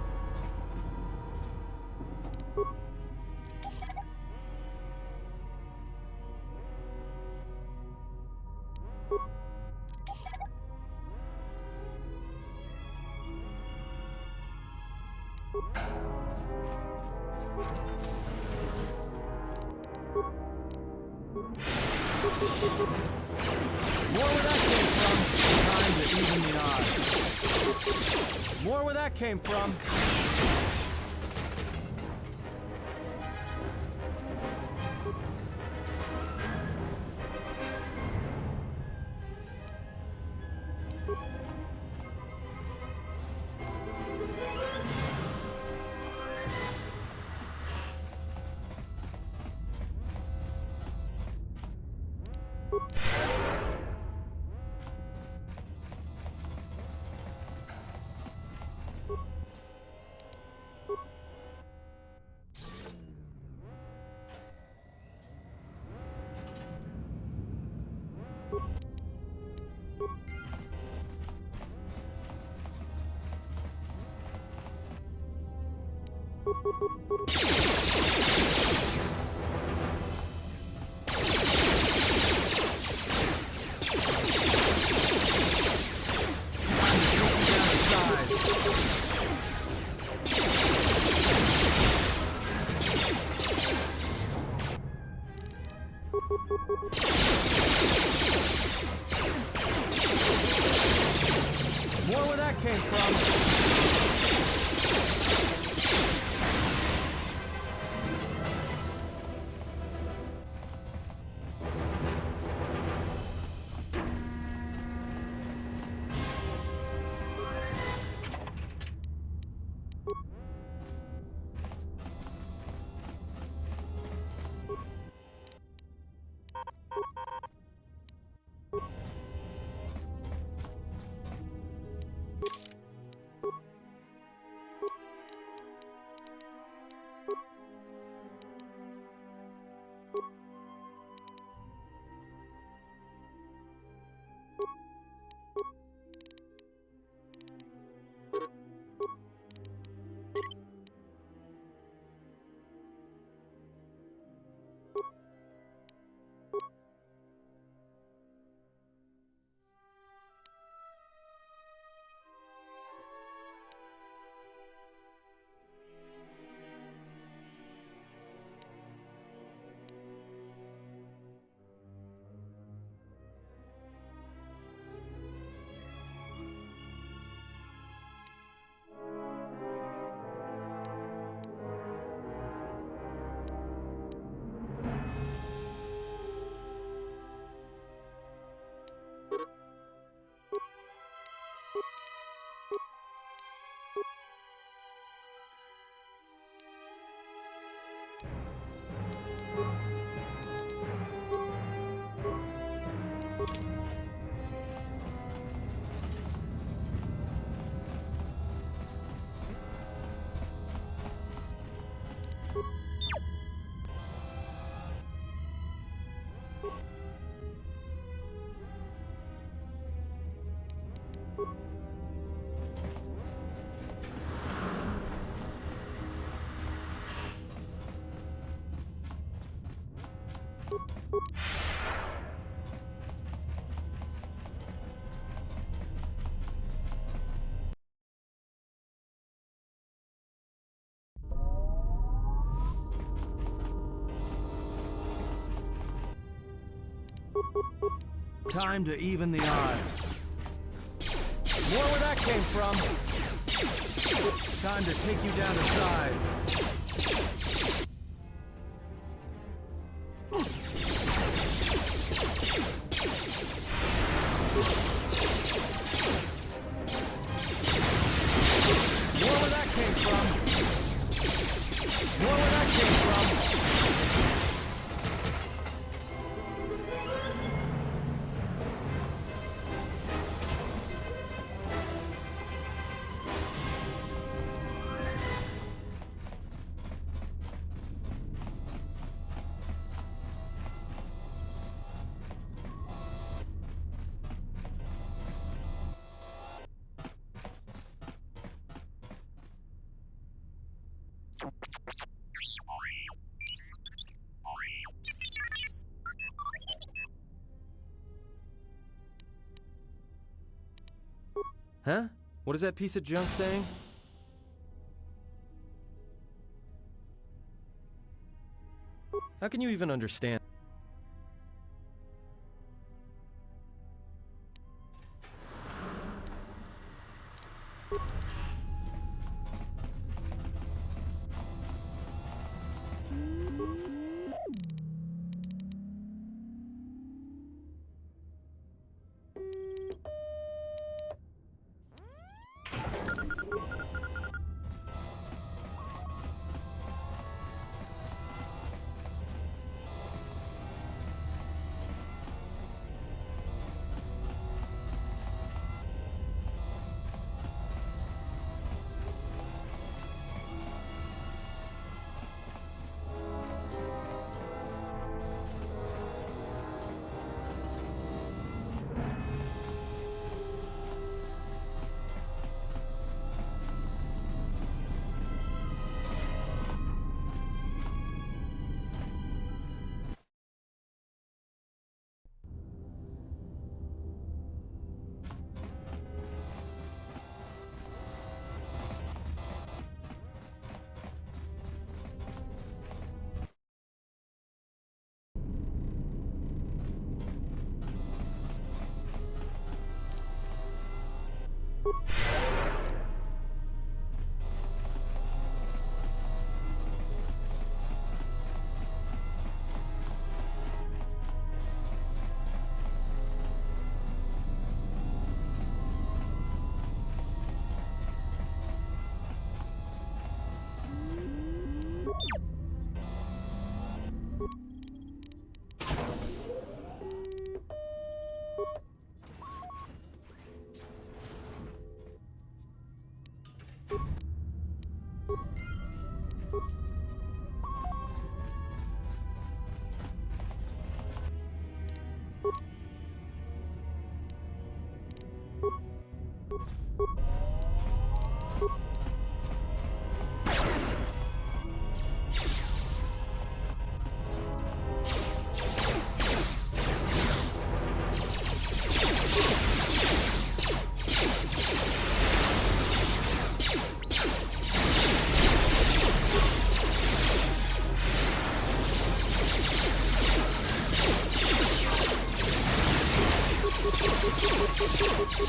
More where that came from. Time to even the odds. More where that came from. came from. Time to even the odds. More where that came from. Time to take you down to size. More where that came from. More where that came from. Huh? What is that piece of junk saying? How can you even understand?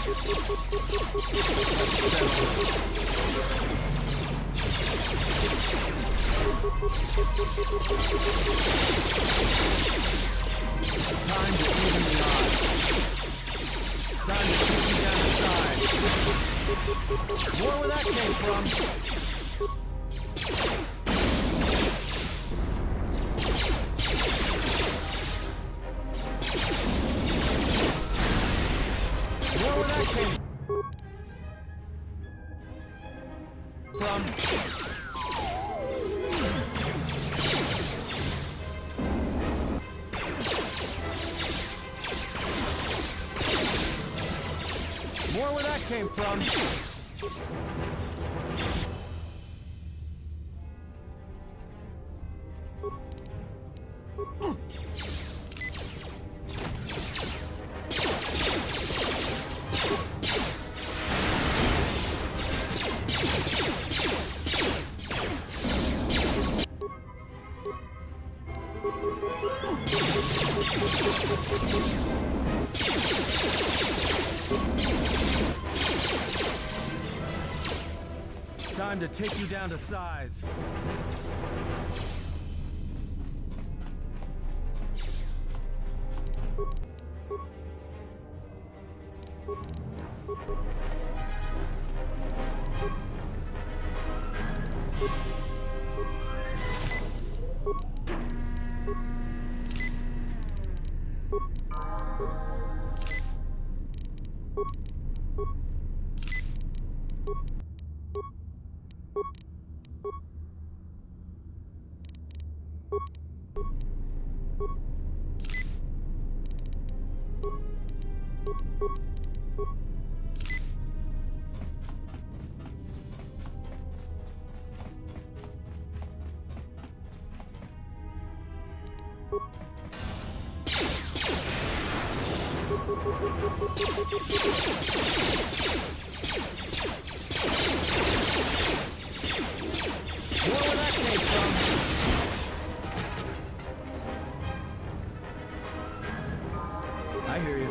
Time to even the odds. Time to shoot you down the side. More where that came from. More where that came from. More where that came from. Time to take you down to size. Where that came from? I hear you.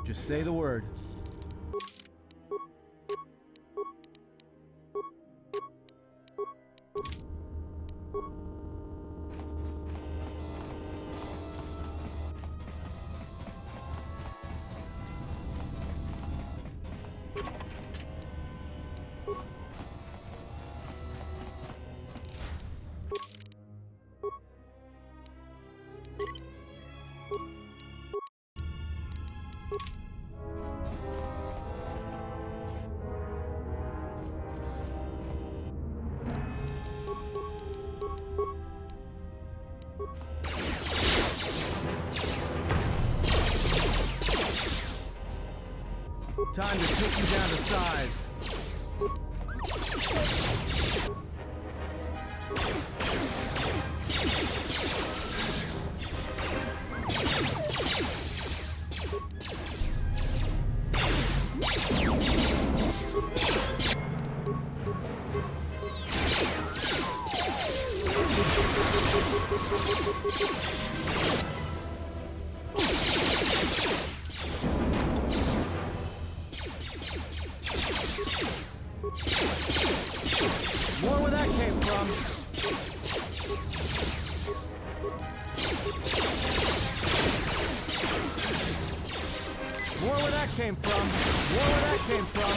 Just say the word. Time to take you down to size. More where that came from. More where that came from. More where that came from.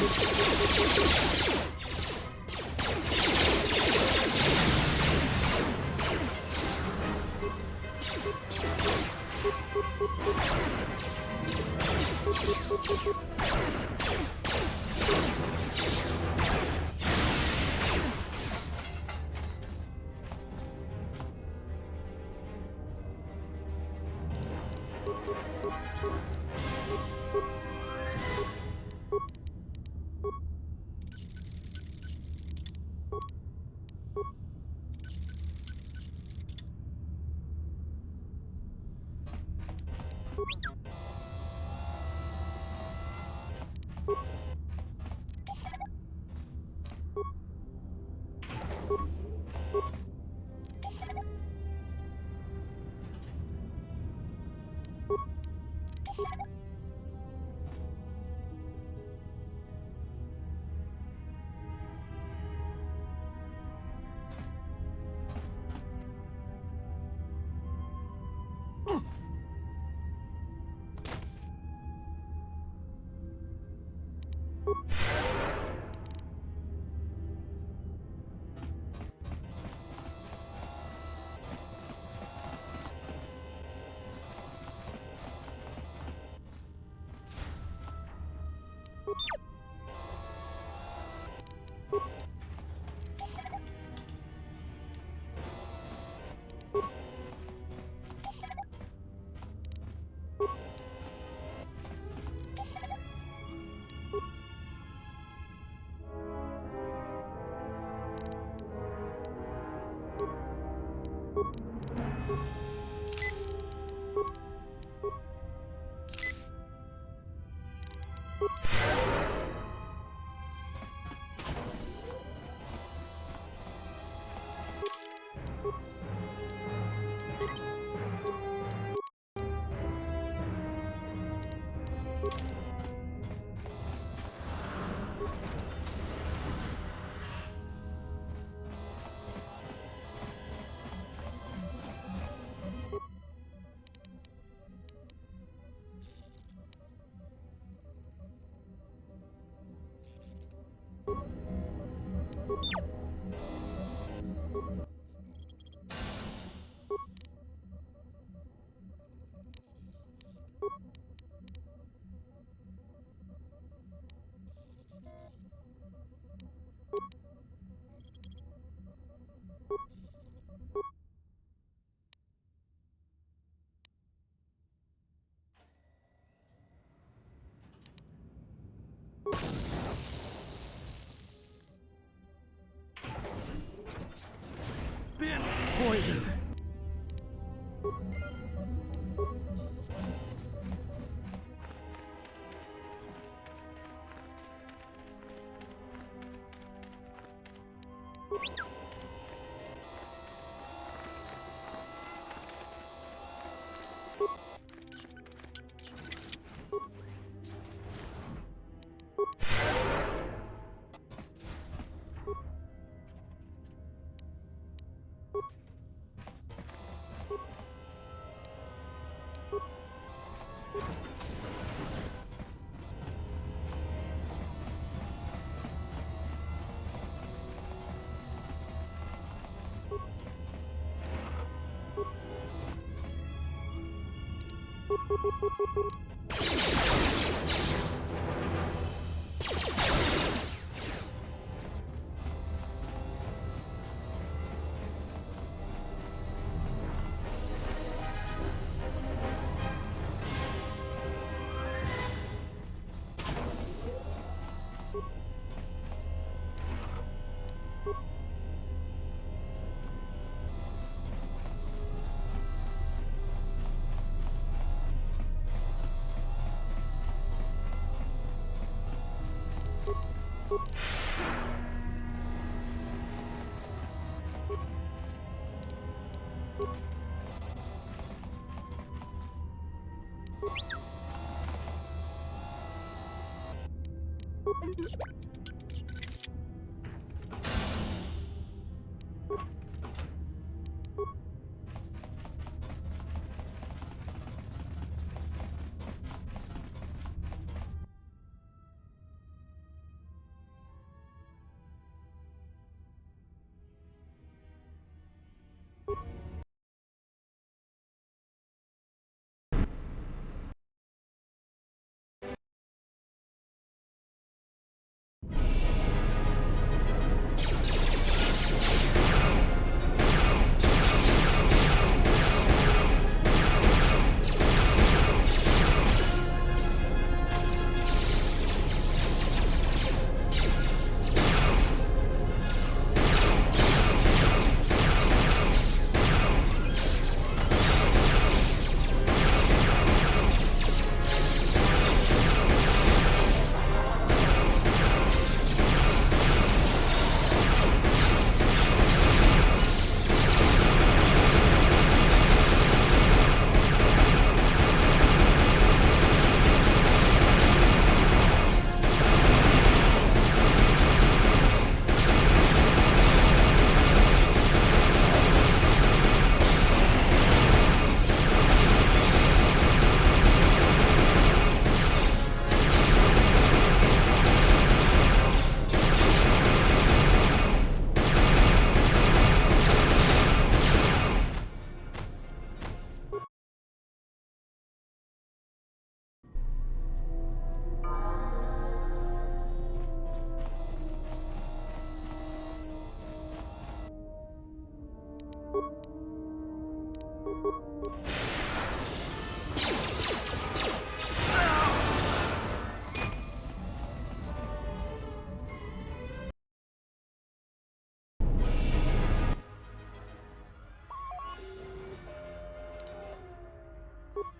Been poisoned.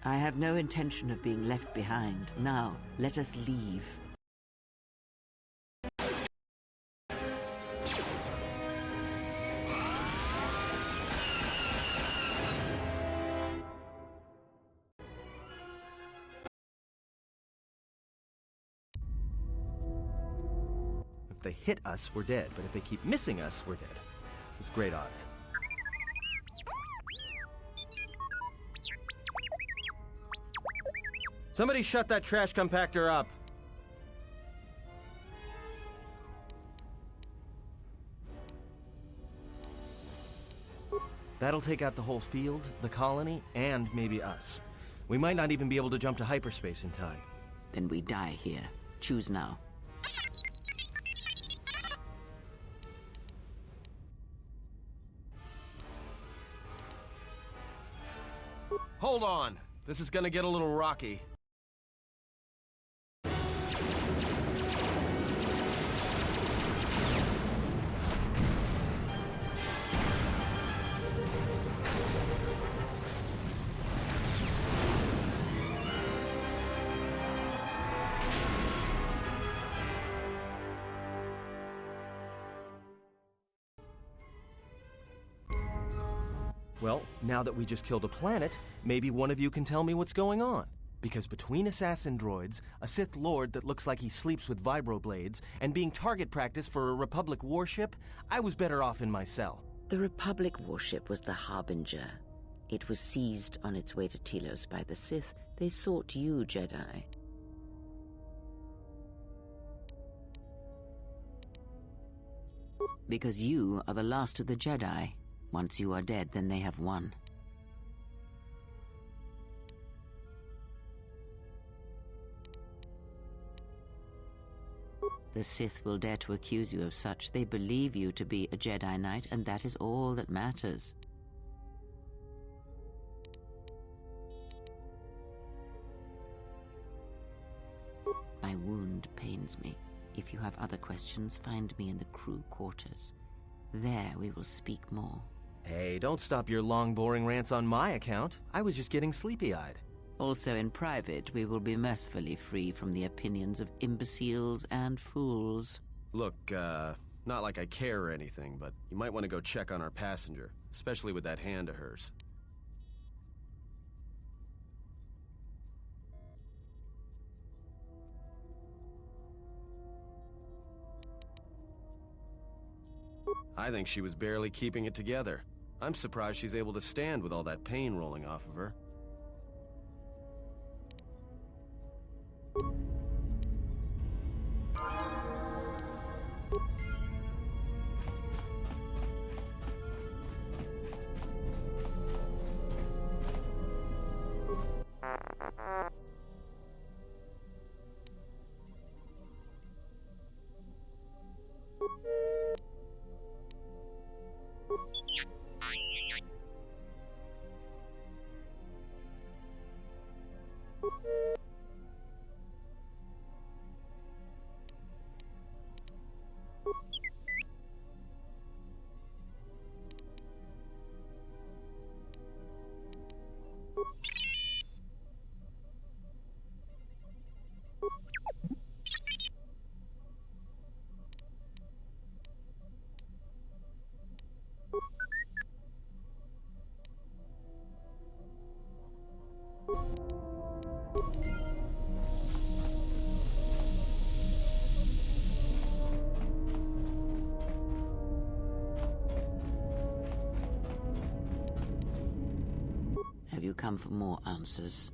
I have no intention of being left behind. Now, let us leave. If they hit us, we're dead, but if they keep missing us, we're dead. It's great odds. Somebody shut that trash compactor up. That'll take out the whole field, the colony, and maybe us. We might not even be able to jump to hyperspace in time. Then we die here. Choose now. Hold on. This is gonna get a little rocky. Well, now that we just killed a planet, maybe one of you can tell me what's going on. Because between assassin droids, a Sith Lord that looks like he sleeps with vibroblades, and being target practice for a Republic warship, I was better off in my cell. The Republic warship was the Harbinger. It was seized on its way to Telos by the Sith. They sought you, Jedi. Because you are the last of the Jedi. Once you are dead, then they have won. The Sith will dare to accuse you of such. They believe you to be a Jedi Knight, and that is all that matters. My wound pains me. If you have other questions, find me in the crew quarters. There we will speak more. Hey, don't stop your long, boring rants on my account. I was just getting sleepy-eyed. Also in private, we will be mercifully free from the opinions of imbeciles and fools. Look, not like I care or anything, but you might want to go check on our passenger, especially with that hand of hers. I think she was barely keeping it together. I'm surprised she's able to stand with all that pain rolling off of her. Have you come for more answers?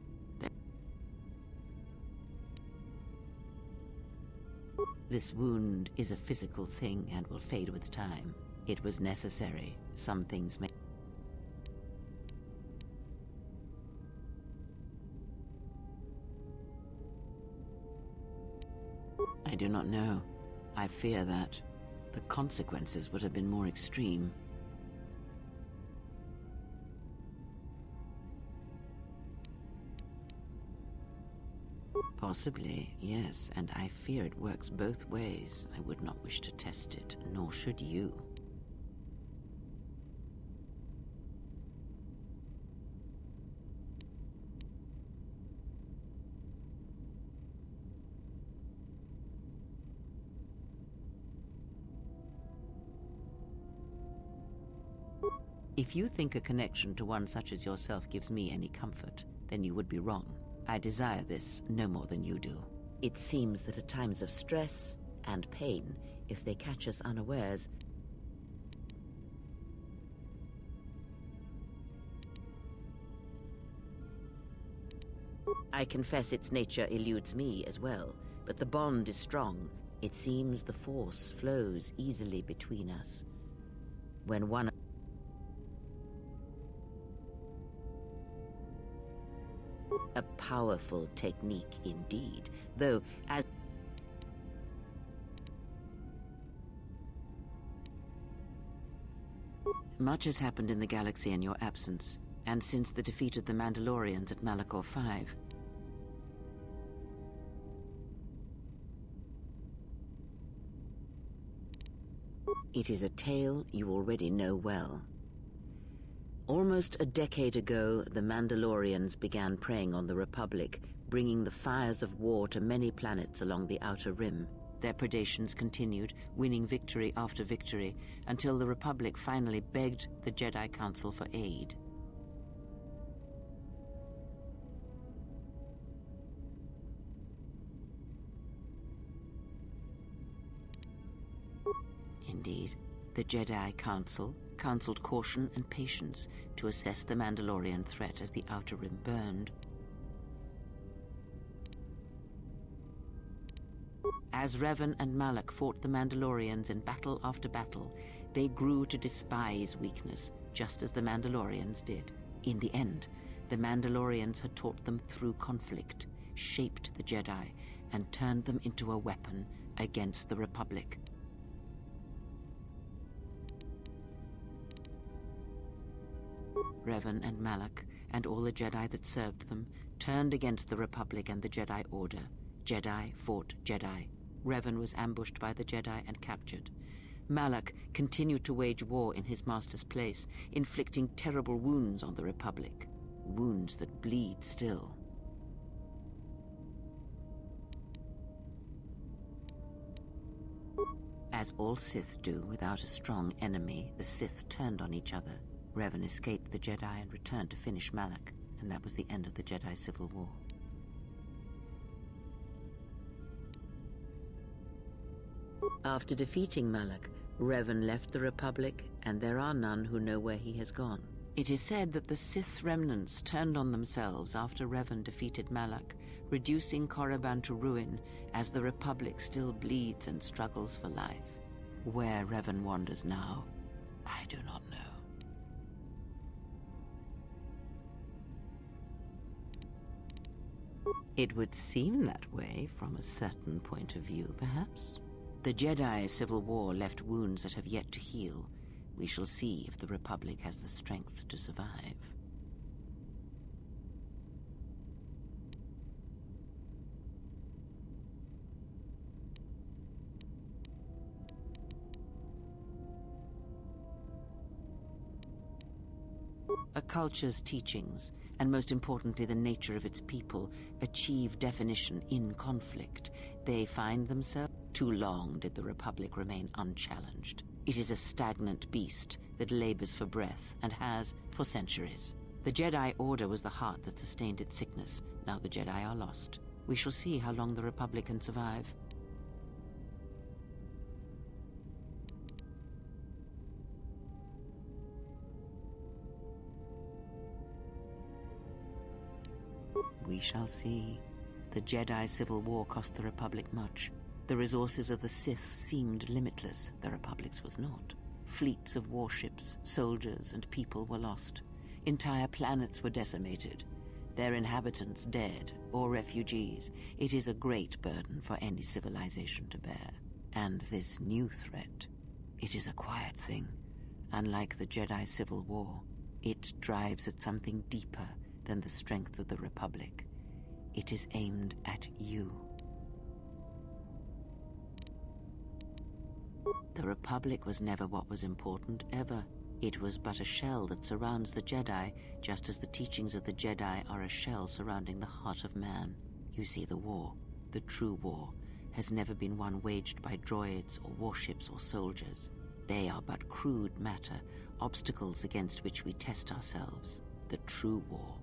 This wound is a physical thing and will fade with time. It was necessary. Some things may... I do not know. I fear that the consequences would have been more extreme. Possibly, yes, and I fear it works both ways. I would not wish to test it, nor should you. If you think a connection to one such as yourself gives me any comfort, then you would be wrong. I desire this no more than you do. It seems that at times of stress and pain, if they catch us unawares, I confess its nature eludes me as well, but the bond is strong. It seems the force flows easily between us. When one... A powerful technique indeed, though as... Much has happened in the galaxy in your absence, and since the defeat of the Mandalorians at Malachor 5. It is a tale you already know well. Almost a decade ago, the Mandalorians began preying on the Republic, bringing the fires of war to many planets along the Outer Rim. Their predations continued, winning victory after victory, until the Republic finally begged the Jedi Council for aid. Indeed, the Jedi Council counseled caution and patience to assess the Mandalorian threat as the Outer Rim burned. As Revan and Malak fought the Mandalorians in battle after battle, they grew to despise weakness, just as the Mandalorians did. In the end, the Mandalorians had taught them through conflict, shaped the Jedi, and turned them into a weapon against the Republic. Revan and Malak, and all the Jedi that served them, turned against the Republic and the Jedi Order. Jedi fought Jedi. Revan was ambushed by the Jedi and captured. Malak continued to wage war in his master's place, inflicting terrible wounds on the Republic. Wounds that bleed still. As all Sith do, without a strong enemy, the Sith turned on each other. Revan escaped the Jedi and returned to finish Malak, and that was the end of the Jedi Civil War. After defeating Malak, Revan left the Republic, and there are none who know where he has gone. It is said that the Sith remnants turned on themselves after Revan defeated Malak, reducing Korriban to ruin as the Republic still bleeds and struggles for life. Where Revan wanders now, I do not know. It would seem that way from a certain point of view, perhaps. The Jedi Civil War left wounds that have yet to heal. We shall see if the Republic has the strength to survive. A culture's teachings, and most importantly the nature of its people, achieve definition in conflict. They find themselves... Too long did the Republic remain unchallenged. It is a stagnant beast that labors for breath and has for centuries. The Jedi Order was the heart that sustained its sickness. Now the Jedi are lost. We shall see how long the Republic can survive. We shall see. The Jedi Civil War cost the Republic much. The resources of the Sith seemed limitless. The Republic's was not. Fleets of warships, soldiers, and people were lost. Entire planets were decimated. Their inhabitants dead or refugees. It is a great burden for any civilization to bear. And this new threat, it is a quiet thing. Unlike the Jedi Civil War, it drives at something deeper than the strength of the Republic. It is aimed at you. The Republic was never what was important, ever. It was but a shell that surrounds the Jedi, just as the teachings of the Jedi are a shell surrounding the heart of man. You see, the war, the true war, has never been one waged by droids or warships or soldiers. They are but crude matter, obstacles against which we test ourselves. The true war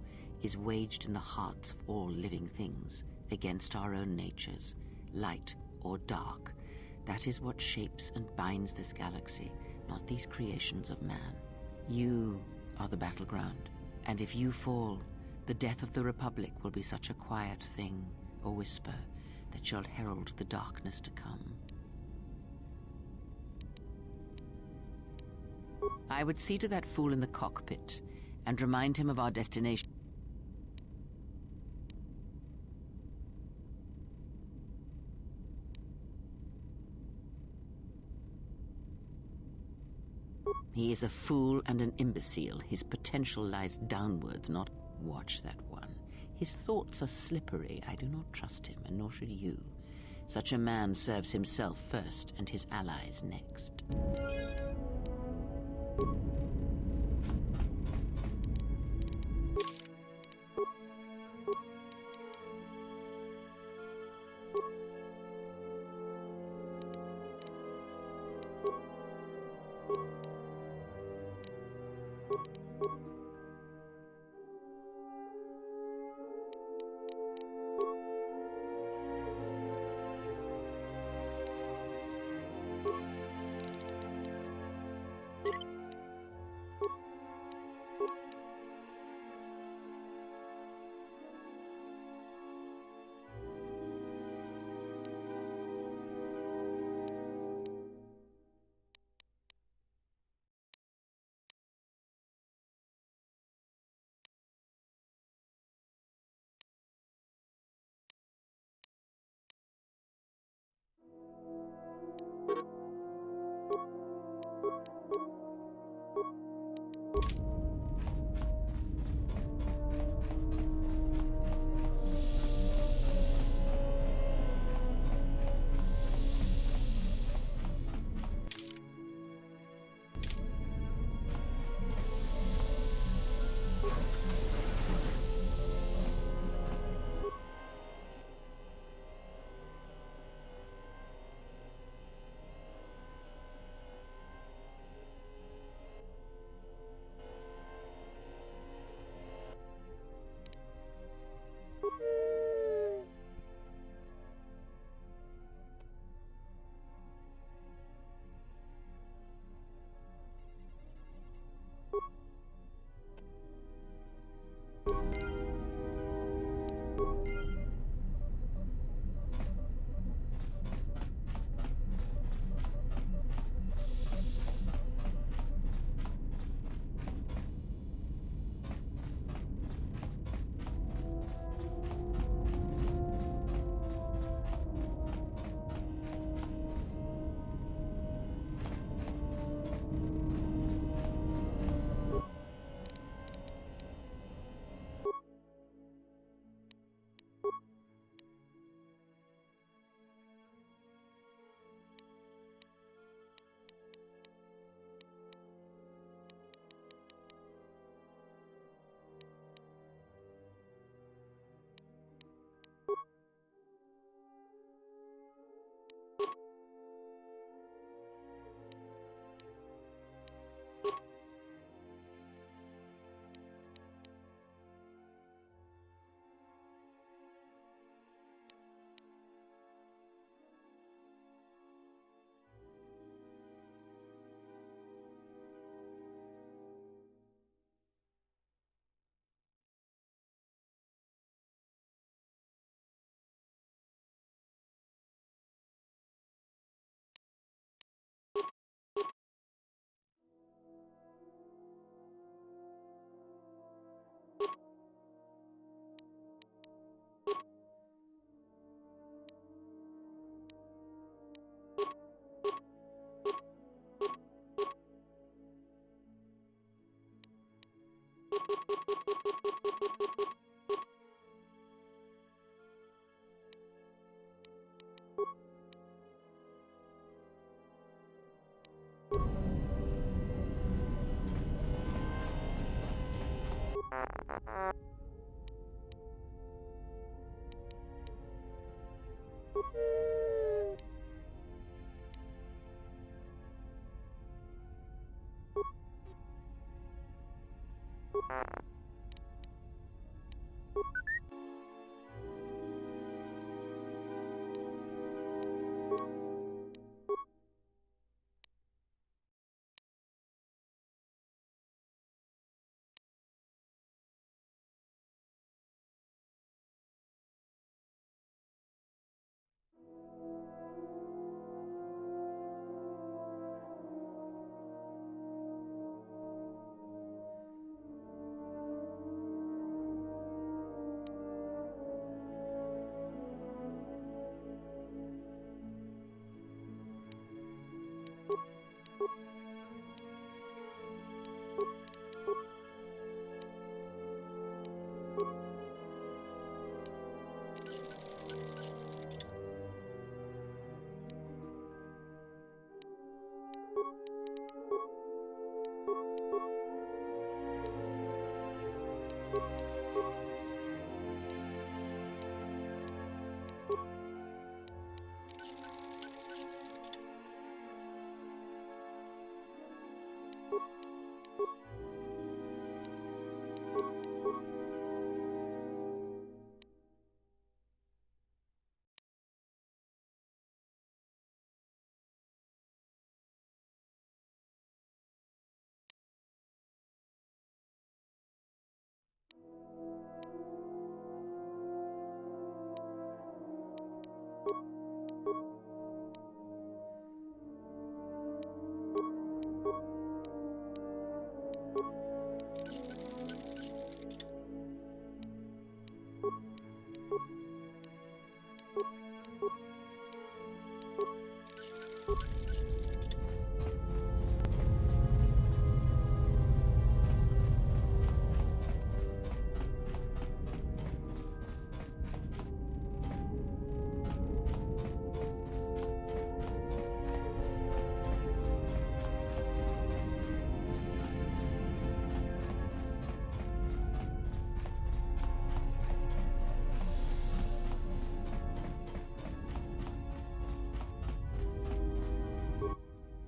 is waged in the hearts of all living things, against our own natures, light or dark. That is what shapes and binds this galaxy, not these creations of man. You are the battleground, and if you fall, the death of the Republic will be such a quiet thing, a whisper, that shall herald the darkness to come. I would see to that fool in the cockpit, and remind him of our destination. He is a fool and an imbecile. His potential lies downwards, not... Watch that one. His thoughts are slippery. I do not trust him, and nor should you. Such a man serves himself first, and his allies next.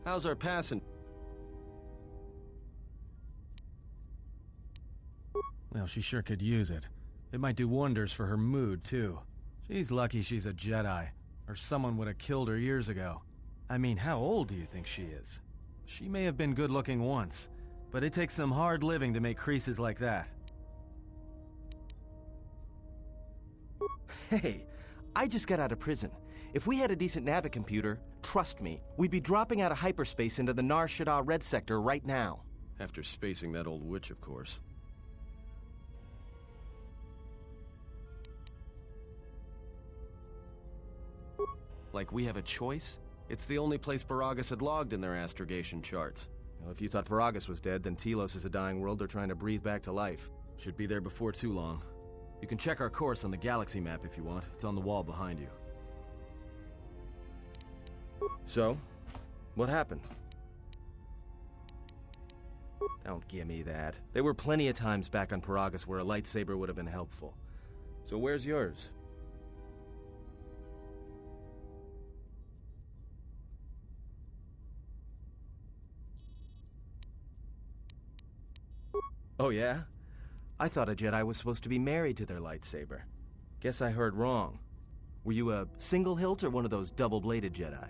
How's our passing? Well, she sure could use it. It might do wonders for her mood, too. She's lucky she's a Jedi, or someone would have killed her years ago. I mean, how old do you think she is? She may have been good-looking once, but it takes some hard living to make creases like that. Hey, I just got out of prison. If we had a decent Navicomputer, trust me, we'd be dropping out of hyperspace into the Nar Shaddaa Red Sector right now. After spacing that old witch, of course. Like we have a choice? It's the only place Peragus had logged in their astrogation charts. Now, if you thought Peragus was dead, then Telos is a dying world they're trying to breathe back to life. Should be there before too long. You can check our course on the galaxy map if you want. It's on the wall behind you. So, what happened? Don't give me that. There were plenty of times back on Peragus where a lightsaber would have been helpful. So where's yours? Oh yeah? I thought a Jedi was supposed to be married to their lightsaber. Guess I heard wrong. Were you a single hilt or one of those double-bladed Jedi?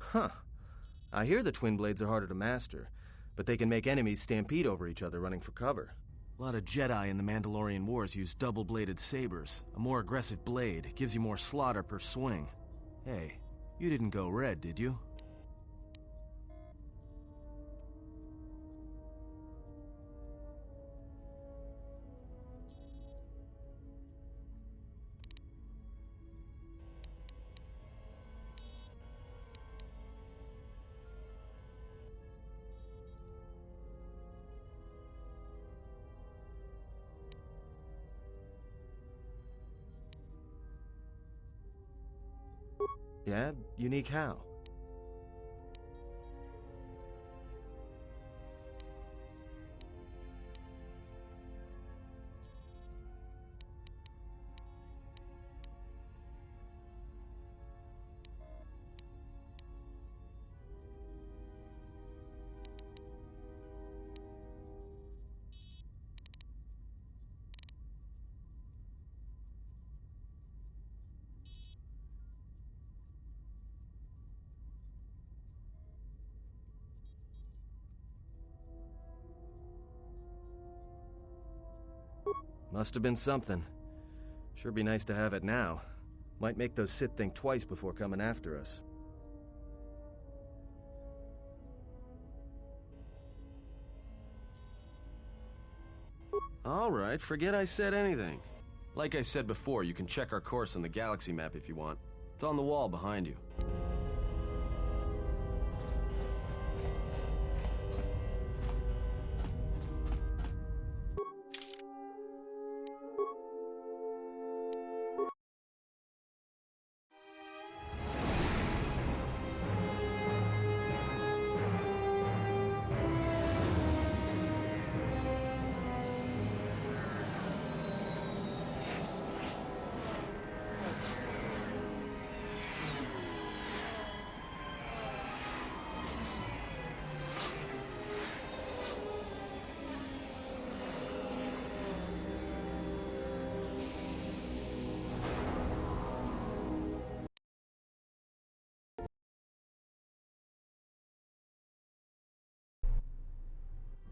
Huh. I hear the twin blades are harder to master, but they can make enemies stampede over each other running for cover. A lot of Jedi in the Mandalorian Wars use double-bladed sabers. A more aggressive blade gives you more slaughter per swing. Hey, you didn't go red, did you? Yeah? Unique how? Must have been something. Sure be nice to have it now. Might make those Sith think twice before coming after us. Alright, forget I said anything. Like I said before, you can check our course on the galaxy map if you want. It's on the wall behind you.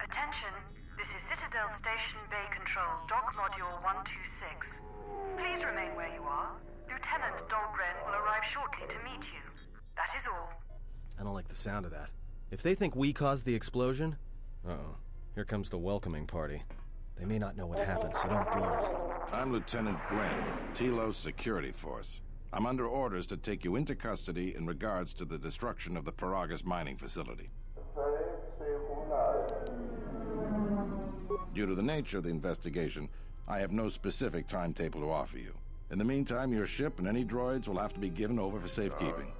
Attention, this is Citadel Station Bay Control, Dock Module 126. Please remain where you are. Lieutenant Dahlgren will arrive shortly to meet you. That is all. I don't like the sound of that. If they think we caused the explosion... Uh-oh. Here comes the welcoming party. They may not know what happened, so don't blow it. I'm Lieutenant Gwen, Telos Security Force. I'm under orders to take you into custody in regards to the destruction of the Peragus mining facility. Due to the nature of the investigation, I have no specific timetable to offer you. In the meantime, your ship and any droids will have to be given over for safekeeping.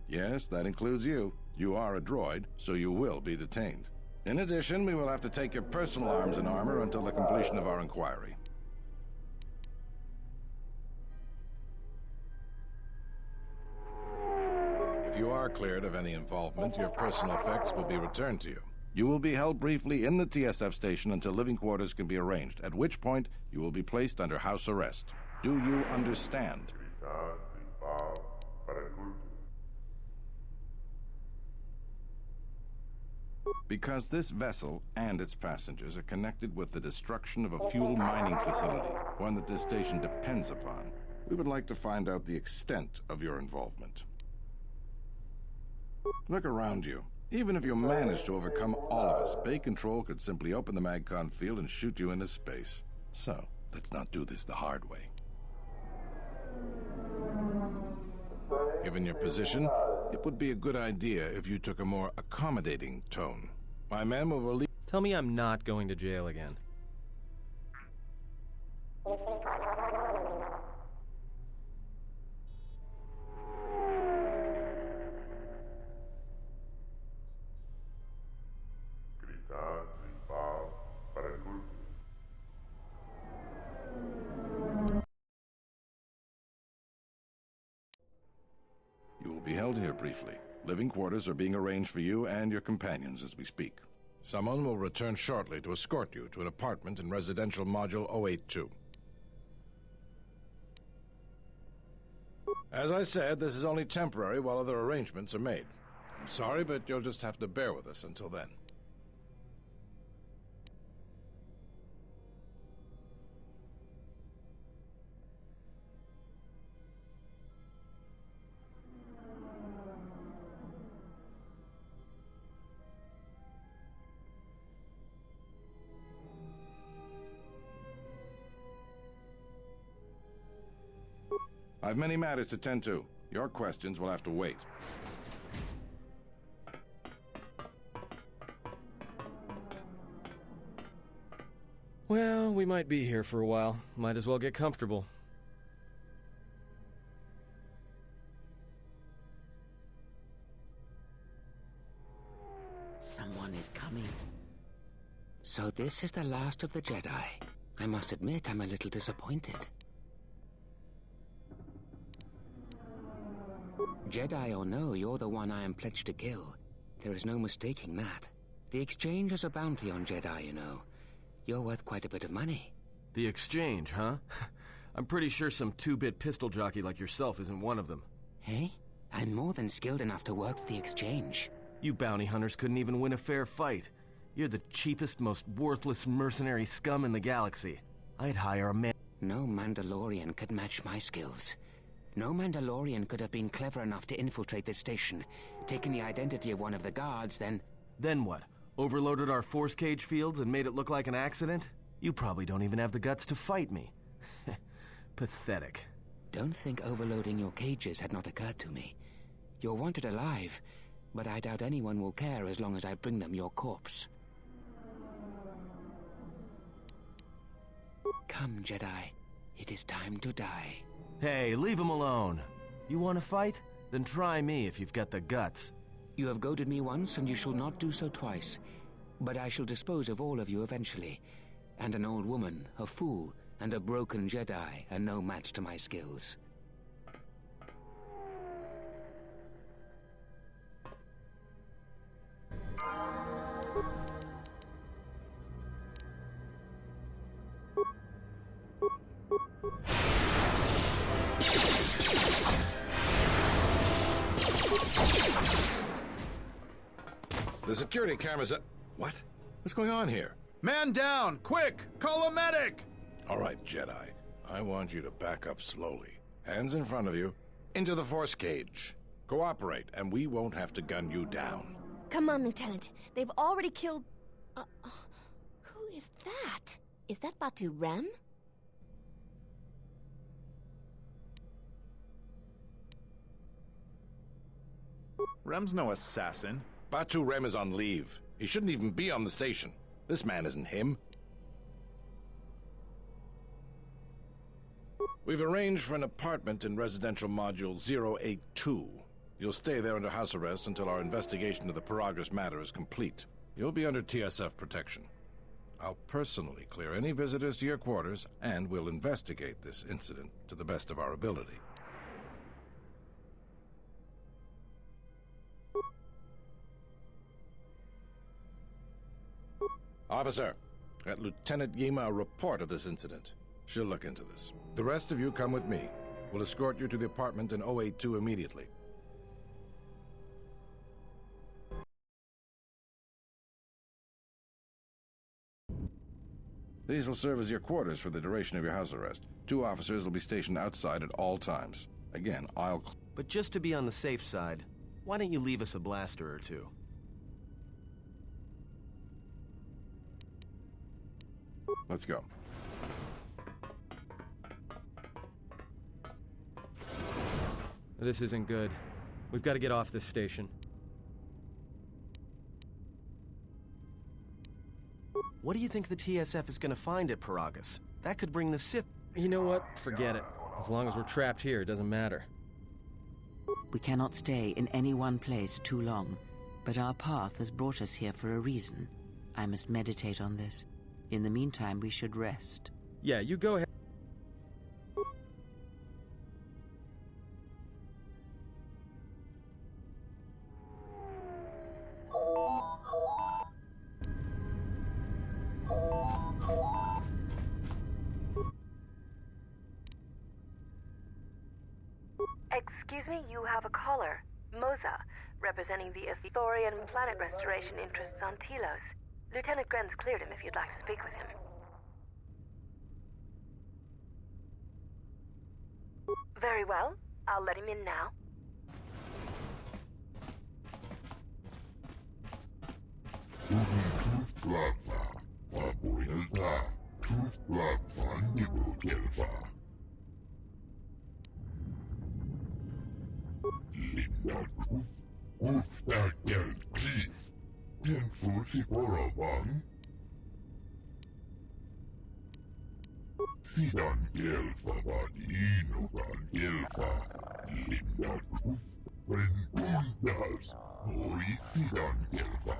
Yes, that includes you. You are a droid, so you will be detained. In addition, we will have to take your personal arms and armor until the completion of our inquiry. If you are cleared of any involvement, your personal effects will be returned to you. You will be held briefly in the TSF station until living quarters can be arranged, at which point you will be placed under house arrest. Do you understand? Because this vessel and its passengers are connected with the destruction of a fuel mining facility, one that this station depends upon, we would like to find out the extent of your involvement. Look around you. Even if you managed to overcome all of us, Bay Control could simply open the MagCon field and shoot you into space. So, let's not do this the hard way. Given your position, it would be a good idea if you took a more accommodating tone. My men will release... Tell me I'm not going to jail again. You will be held here briefly. Living quarters are being arranged for you and your companions as we speak. Someone will return shortly to escort you to an apartment in Residential Module 082. As I said, this is only temporary while other arrangements are made. I'm sorry, but you'll just have to bear with us until then. I've many matters to tend to. Your questions will have to wait. Well, we might be here for a while. Might as well get comfortable. is coming. So this is the last of the Jedi. I must admit I'm a little disappointed. Jedi or no, you're the one I am pledged to kill. There is no mistaking that. The Exchange has a bounty on Jedi, you know. You're worth quite a bit of money. The Exchange, huh? I'm pretty sure some two-bit pistol jockey like yourself isn't one of them. Hey? I'm more than skilled enough to work for the Exchange. You bounty hunters couldn't even win a fair fight. You're the cheapest, most worthless mercenary scum in the galaxy. I'd hire a man... No Mandalorian could match my skills. No Mandalorian could have been clever enough to infiltrate this station, taken the identity of one of the guards, then... Then what? Overloaded our force cage fields and made it look like an accident? You probably don't even have the guts to fight me. Pathetic. Don't think overloading your cages had not occurred to me. You're wanted alive, but I doubt anyone will care as long as I bring them your corpse. Come, Jedi. It is time to die. Hey, leave him alone. You want to fight? Then try me if you've got the guts. You have goaded me once, and you shall not do so twice. But I shall dispose of all of you eventually. And an old woman, a fool, and a broken Jedi are no match to my skills. The security cameras are... What? What's going on here? Man down! Quick! Call a medic! All right, Jedi. I want you to back up slowly. Hands in front of you. Into the force cage. Cooperate, and we won't have to gun you down. Come on, Lieutenant. They've already killed... who is that? Is that Batu Rem? Rem's no assassin. Batu Rem is on leave. He shouldn't even be on the station. This man isn't him. We've arranged for an apartment in Residential Module 082. You'll stay there under house arrest until our investigation of the Peragus matter is complete. You'll be under TSF protection. I'll personally clear any visitors to your quarters, and we'll investigate this incident to the best of our ability. Officer, get Lieutenant Yima a report of this incident. She'll look into this. The rest of you come with me. We'll escort you to the apartment in 082 immediately. These will serve as your quarters for the duration of your house arrest. 2 officers will be stationed outside at all times. Again, I'll... But just to be on the safe side, why don't you leave us a blaster or two? Let's go. This isn't good. We've got to get off this station. What do you think the TSF is going to find at Peragus? That could bring the Sith... You know what? Forget it. As long as we're trapped here, it doesn't matter. We cannot stay in any one place too long, but our path has brought us here for a reason. I must meditate on this. In the meantime, we should rest. Yeah, you go ahead. Excuse me, you have a caller. Moza, representing the Ithorian planet restoration interests on Telos. Lieutenant Grenz cleared him if you'd like to speak with him. Very well. I'll let him in now. Sidan Gelfa Vadinogan Gelfa Lindatruf Rentundas Nori Sidan Gelfa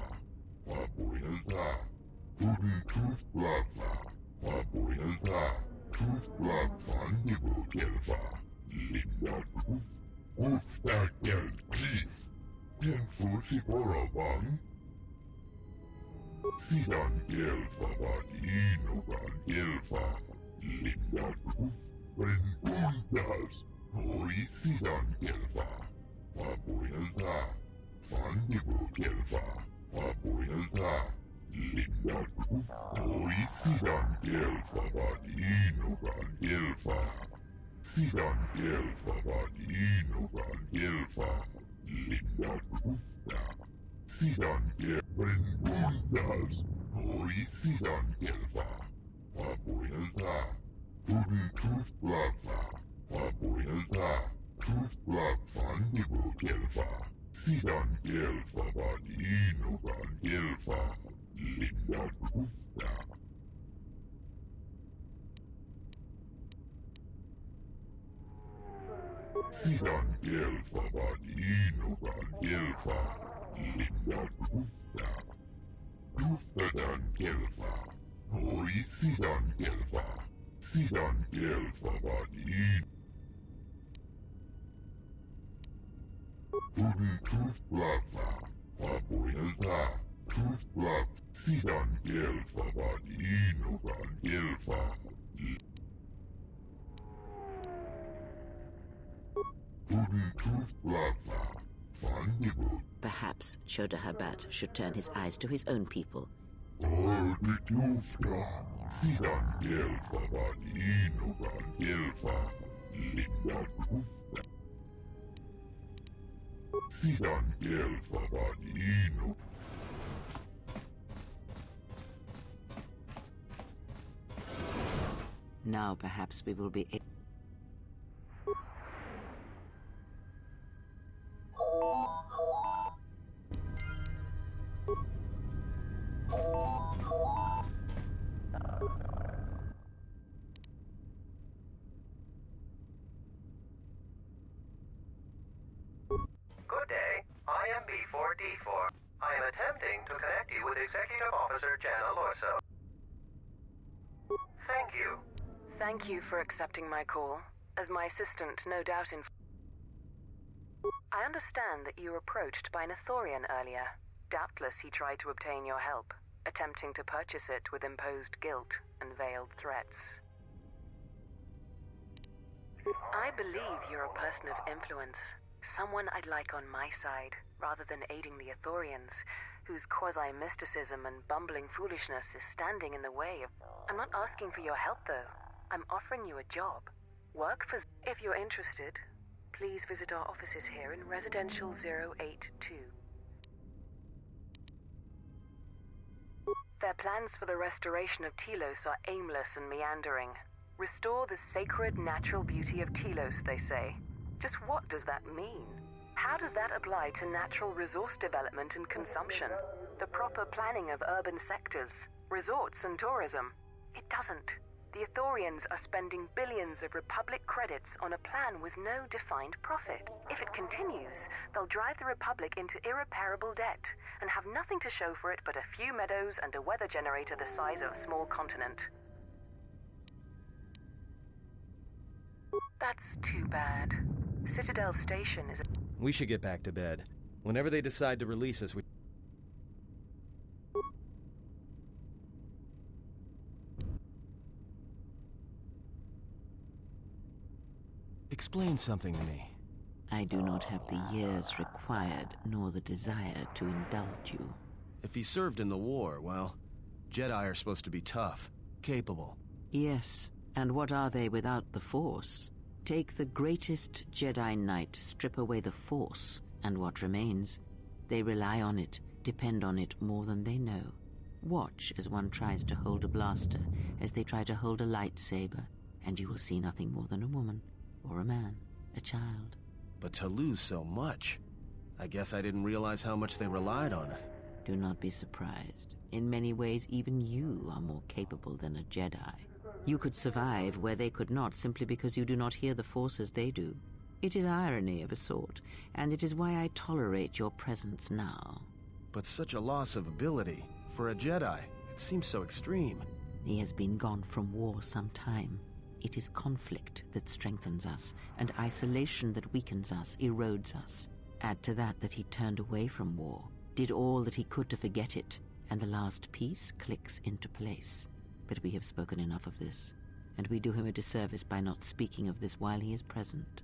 Fandibu Gelfa, Linda Kuf, Ufta Gel Chief, Pinfushi Boroban, Sidan Gelfa Vadinogan Gelfa, Linda Kuf, Brinkundas, Hori Sidan Gelfa, Wabuelta, Fandibu Gelfa, Wabuelta, Linda Kuf, Hori Sidan Gelfa Vadinogan Gelfa, Sidan Gelfa Vadinogan Gelfa, Linda Kufta, Sidan Gelbringundas, Hori Sidan Gelfa, Wabuelta, Guden Truthblabfa, Wabuelta, Truthblab Fandibu Gelfa, Sidan Gelfa Vadinogan Gelfa, Linda Kufta. Sidan Gelfa Vadinogan Gelfa, Linda Kufta. Kuftadan Gelfa, Hori Sidan Gelfa, Sidan Gelfa Vadin. Guden Truthblabfa, Wabuelta, Truthblab, Sidan Gelfa Vadinogan Gelfa. Guden Truthblabfa, Fandibu. Perhaps Chodahabat should turn his eyes to his own people. Ufta, Sidan Gelfa Vadinogan Gelfa, Linda Kufta. Sidan Gelfa Vadino. Now perhaps we will be Good day. I am B4D4. I am attempting to connect you with Executive Officer Jana Lorso. Thank you. Thank you for accepting my call. As my assistant, no doubt I understand that you were approached by an Ithorian earlier. Doubtless he tried to obtain your help, attempting to purchase it with imposed guilt and veiled threats. I believe you're a person of influence. Someone I'd like on my side, rather than aiding the Ithorians, whose quasi-mysticism and bumbling foolishness is standing in the way of... I'm not asking for your help, though. I'm offering you a job. Work for... If you're interested, please visit our offices here in Residential 082. Their plans for the restoration of Telos are aimless and meandering. Restore the sacred natural beauty of Telos, they say. Just what does that mean? How does that apply to natural resource development and consumption? The proper planning of urban sectors, resorts and tourism? It doesn't. The Ithorians are spending billions of Republic credits on a plan with no defined profit. If it continues, they'll drive the Republic into irreparable debt and have nothing to show for it but a few meadows and a weather generator the size of a small continent. That's too bad. Citadel Station is... We should get back to bed. Whenever they decide to release us, we... Explain something to me. I do not have the years required, nor the desire to indulge you. If he served in the war, well, Jedi are supposed to be tough, capable. Yes, and what are they without the Force? Take the greatest Jedi Knight, strip away the Force, and what remains? They rely on it, depend on it more than they know. Watch as one tries to hold a blaster, as they try to hold a lightsaber, and you will see nothing more than a woman, or a man, a child. But to lose so much, I guess I didn't realize how much they relied on it. Do not be surprised. In many ways, even you are more capable than a Jedi. You could survive where they could not simply because you do not hear the Force as they do. It is irony of a sort, and it is why I tolerate your presence now. But such a loss of ability. For a Jedi, it seems so extreme. He has been gone from war some time. It is conflict that strengthens us, and isolation that weakens us, erodes us. Add to that he turned away from war, did all that he could to forget it, and the last piece clicks into place. But we have spoken enough of this, and we do him a disservice by not speaking of this while he is present.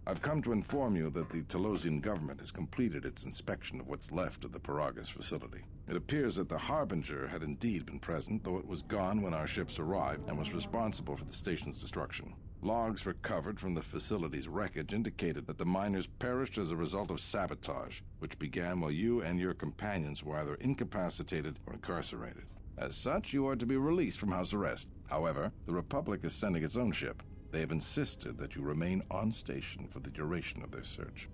I've come to inform you that the Telosian government has completed its inspection of what's left of the Peragus facility. It appears that the Harbinger had indeed been present, though it was gone when our ships arrived and was responsible for the station's destruction. Logs recovered from the facility's wreckage indicated that the miners perished as a result of sabotage, which began while you and your companions were either incapacitated or incarcerated. As such, you are to be released from house arrest. However, the Republic is sending its own ship. They have insisted that you remain on station for the duration of their search.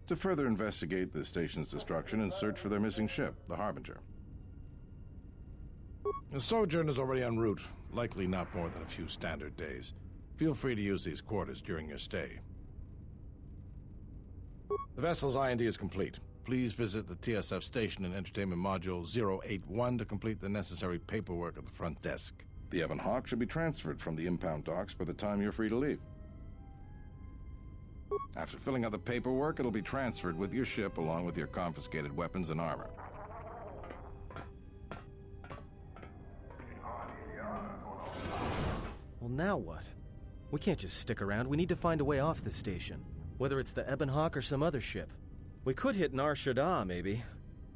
To further investigate the station's destruction and search for their missing ship, the Harbinger. The Sojourn is already en route, likely not more than a few standard days. Feel free to use these quarters during your stay. The vessel's IND is complete. Please visit the TSF station and entertainment module 081 to complete the necessary paperwork at the front desk. The Ebon Hawk should be transferred from the impound docks by the time you're free to leave. After filling out the paperwork, it'll be transferred with your ship along with your confiscated weapons and armor. Well, now what? We can't just stick around. We need to find a way off this station. Whether it's the Ebon Hawk or some other ship. We could hit Nar Shaddaa, maybe.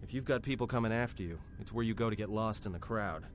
If you've got people coming after you, it's where you go to get lost in the crowd.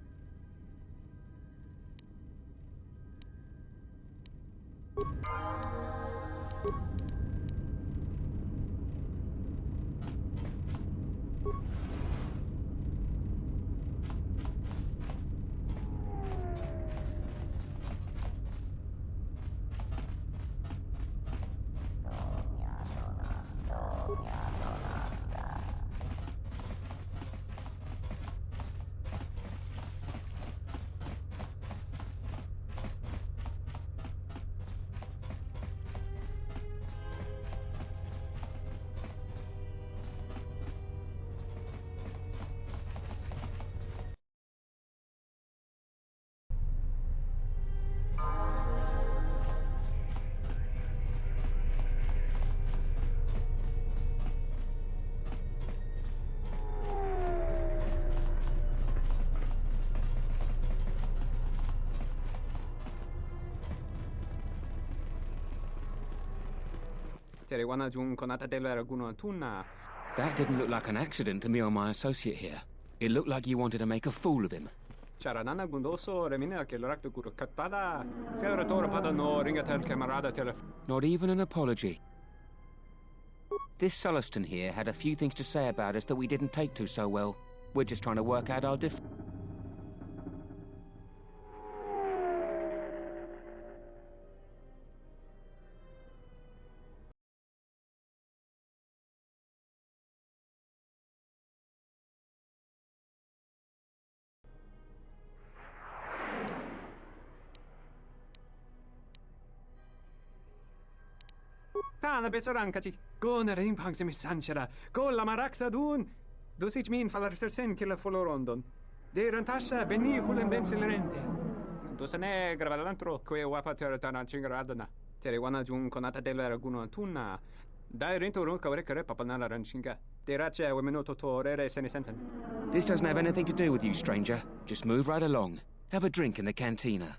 That didn't look like an accident to me or my associate here. It looked like you wanted to make a fool of him. Not even an apology. This Sullustan here had a few things to say about us that we didn't take to so well. We're just trying to work out our Tana besarankachi. Go na ring pangsimi sanchara. Go la marakta dun. Dosich min falarsen killa folorondon. De rantasa beni hulen bensilerente. Dosane gravalantro que wapater tana chingaradana. Tere wana jun konata della raguno tunna. Dai rento ron kavrekare papanala ranchinga. De racha wemenoto torere senesenten. This doesn't have anything to do with you, stranger. Just move right along. Have a drink in the cantina.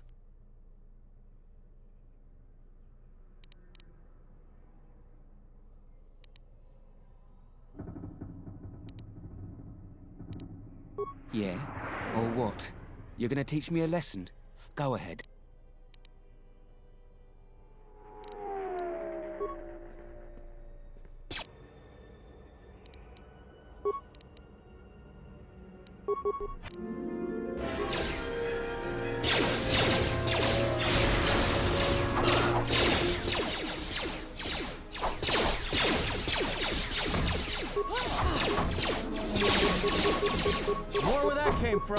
Yeah? Or what? You're gonna teach me a lesson? Go ahead. More where that came from.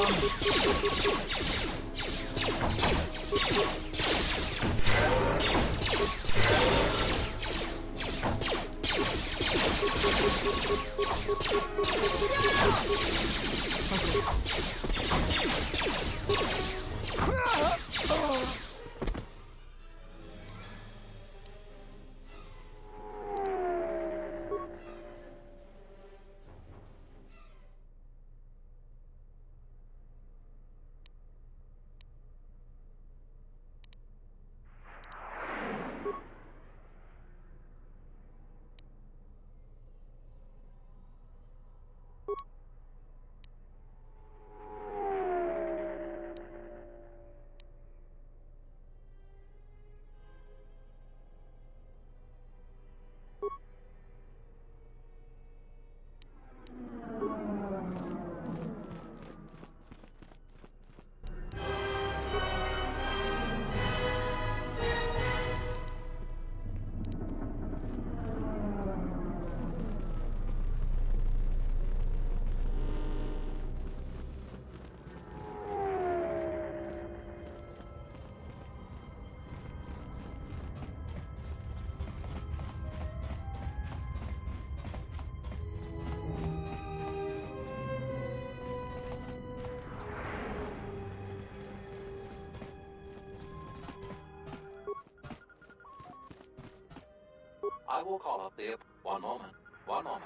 I will call up the... One moment. One moment.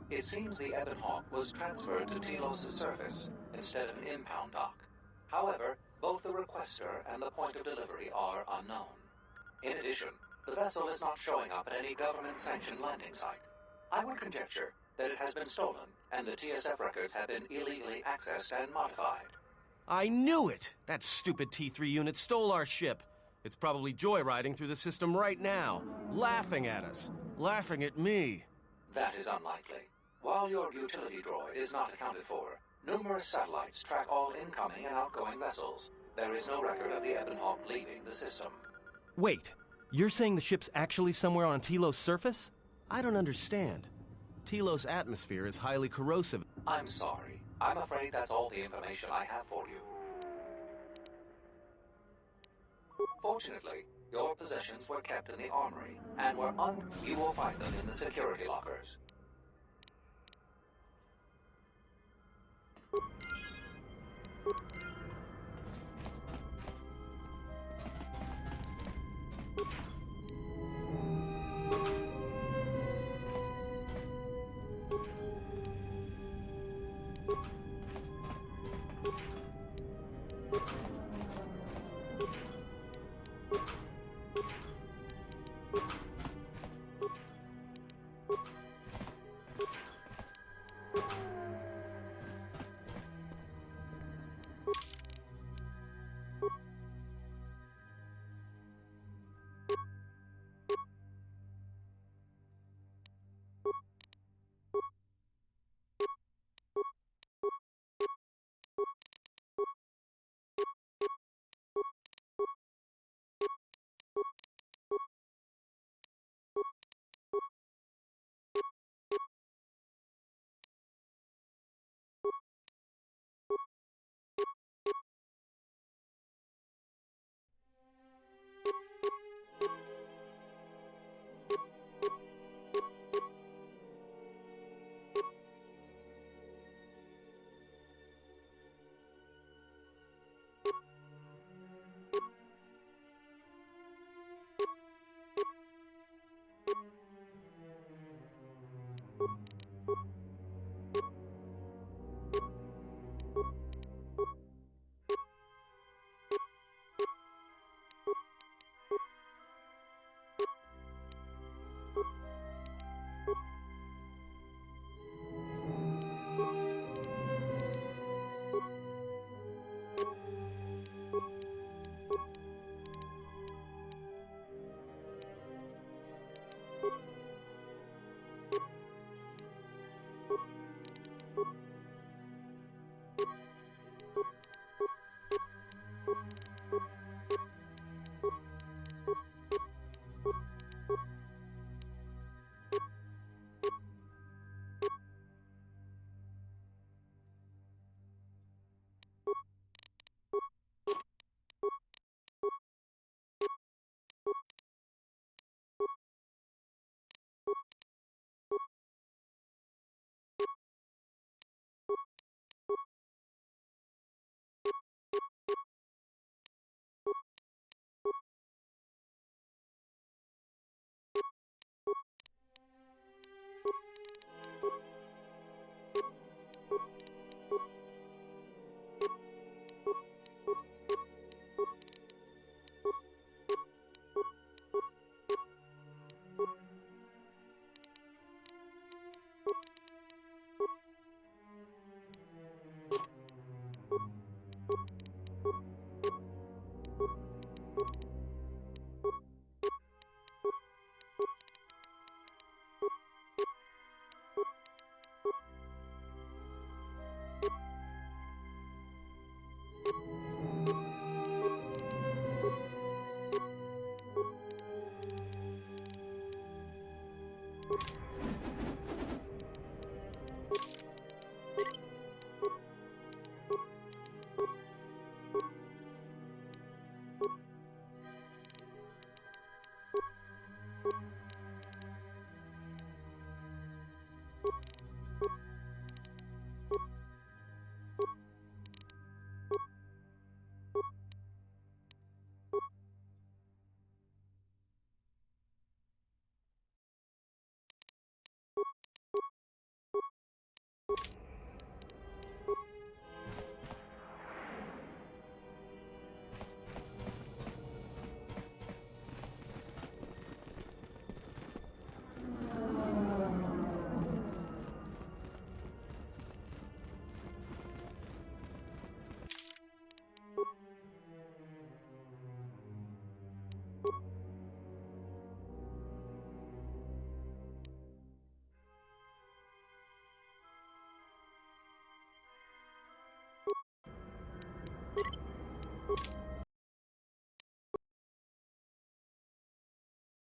It seems the Ebon Hawk was transferred to Telos' surface instead of an impound dock. However, both the requester and the point of delivery are unknown. In addition, the vessel is not showing up at any government-sanctioned landing site. I would conjecture that it has been stolen, and the TSF records have been illegally accessed and modified. I knew it! That stupid T3 unit stole our ship. It's probably joyriding through the system right now, laughing at us, laughing at me. That is unlikely. While your utility droid is not accounted for, numerous satellites track all incoming and outgoing vessels. There is no record of the Ebon Hawk leaving the system. Wait, you're saying the ship's actually somewhere on Telos' surface? I don't understand. Telos' atmosphere is highly corrosive. I'm sorry. I'm afraid that's all the information I have for you. Fortunately, your possessions were kept in the armory, and You will find them in the security lockers.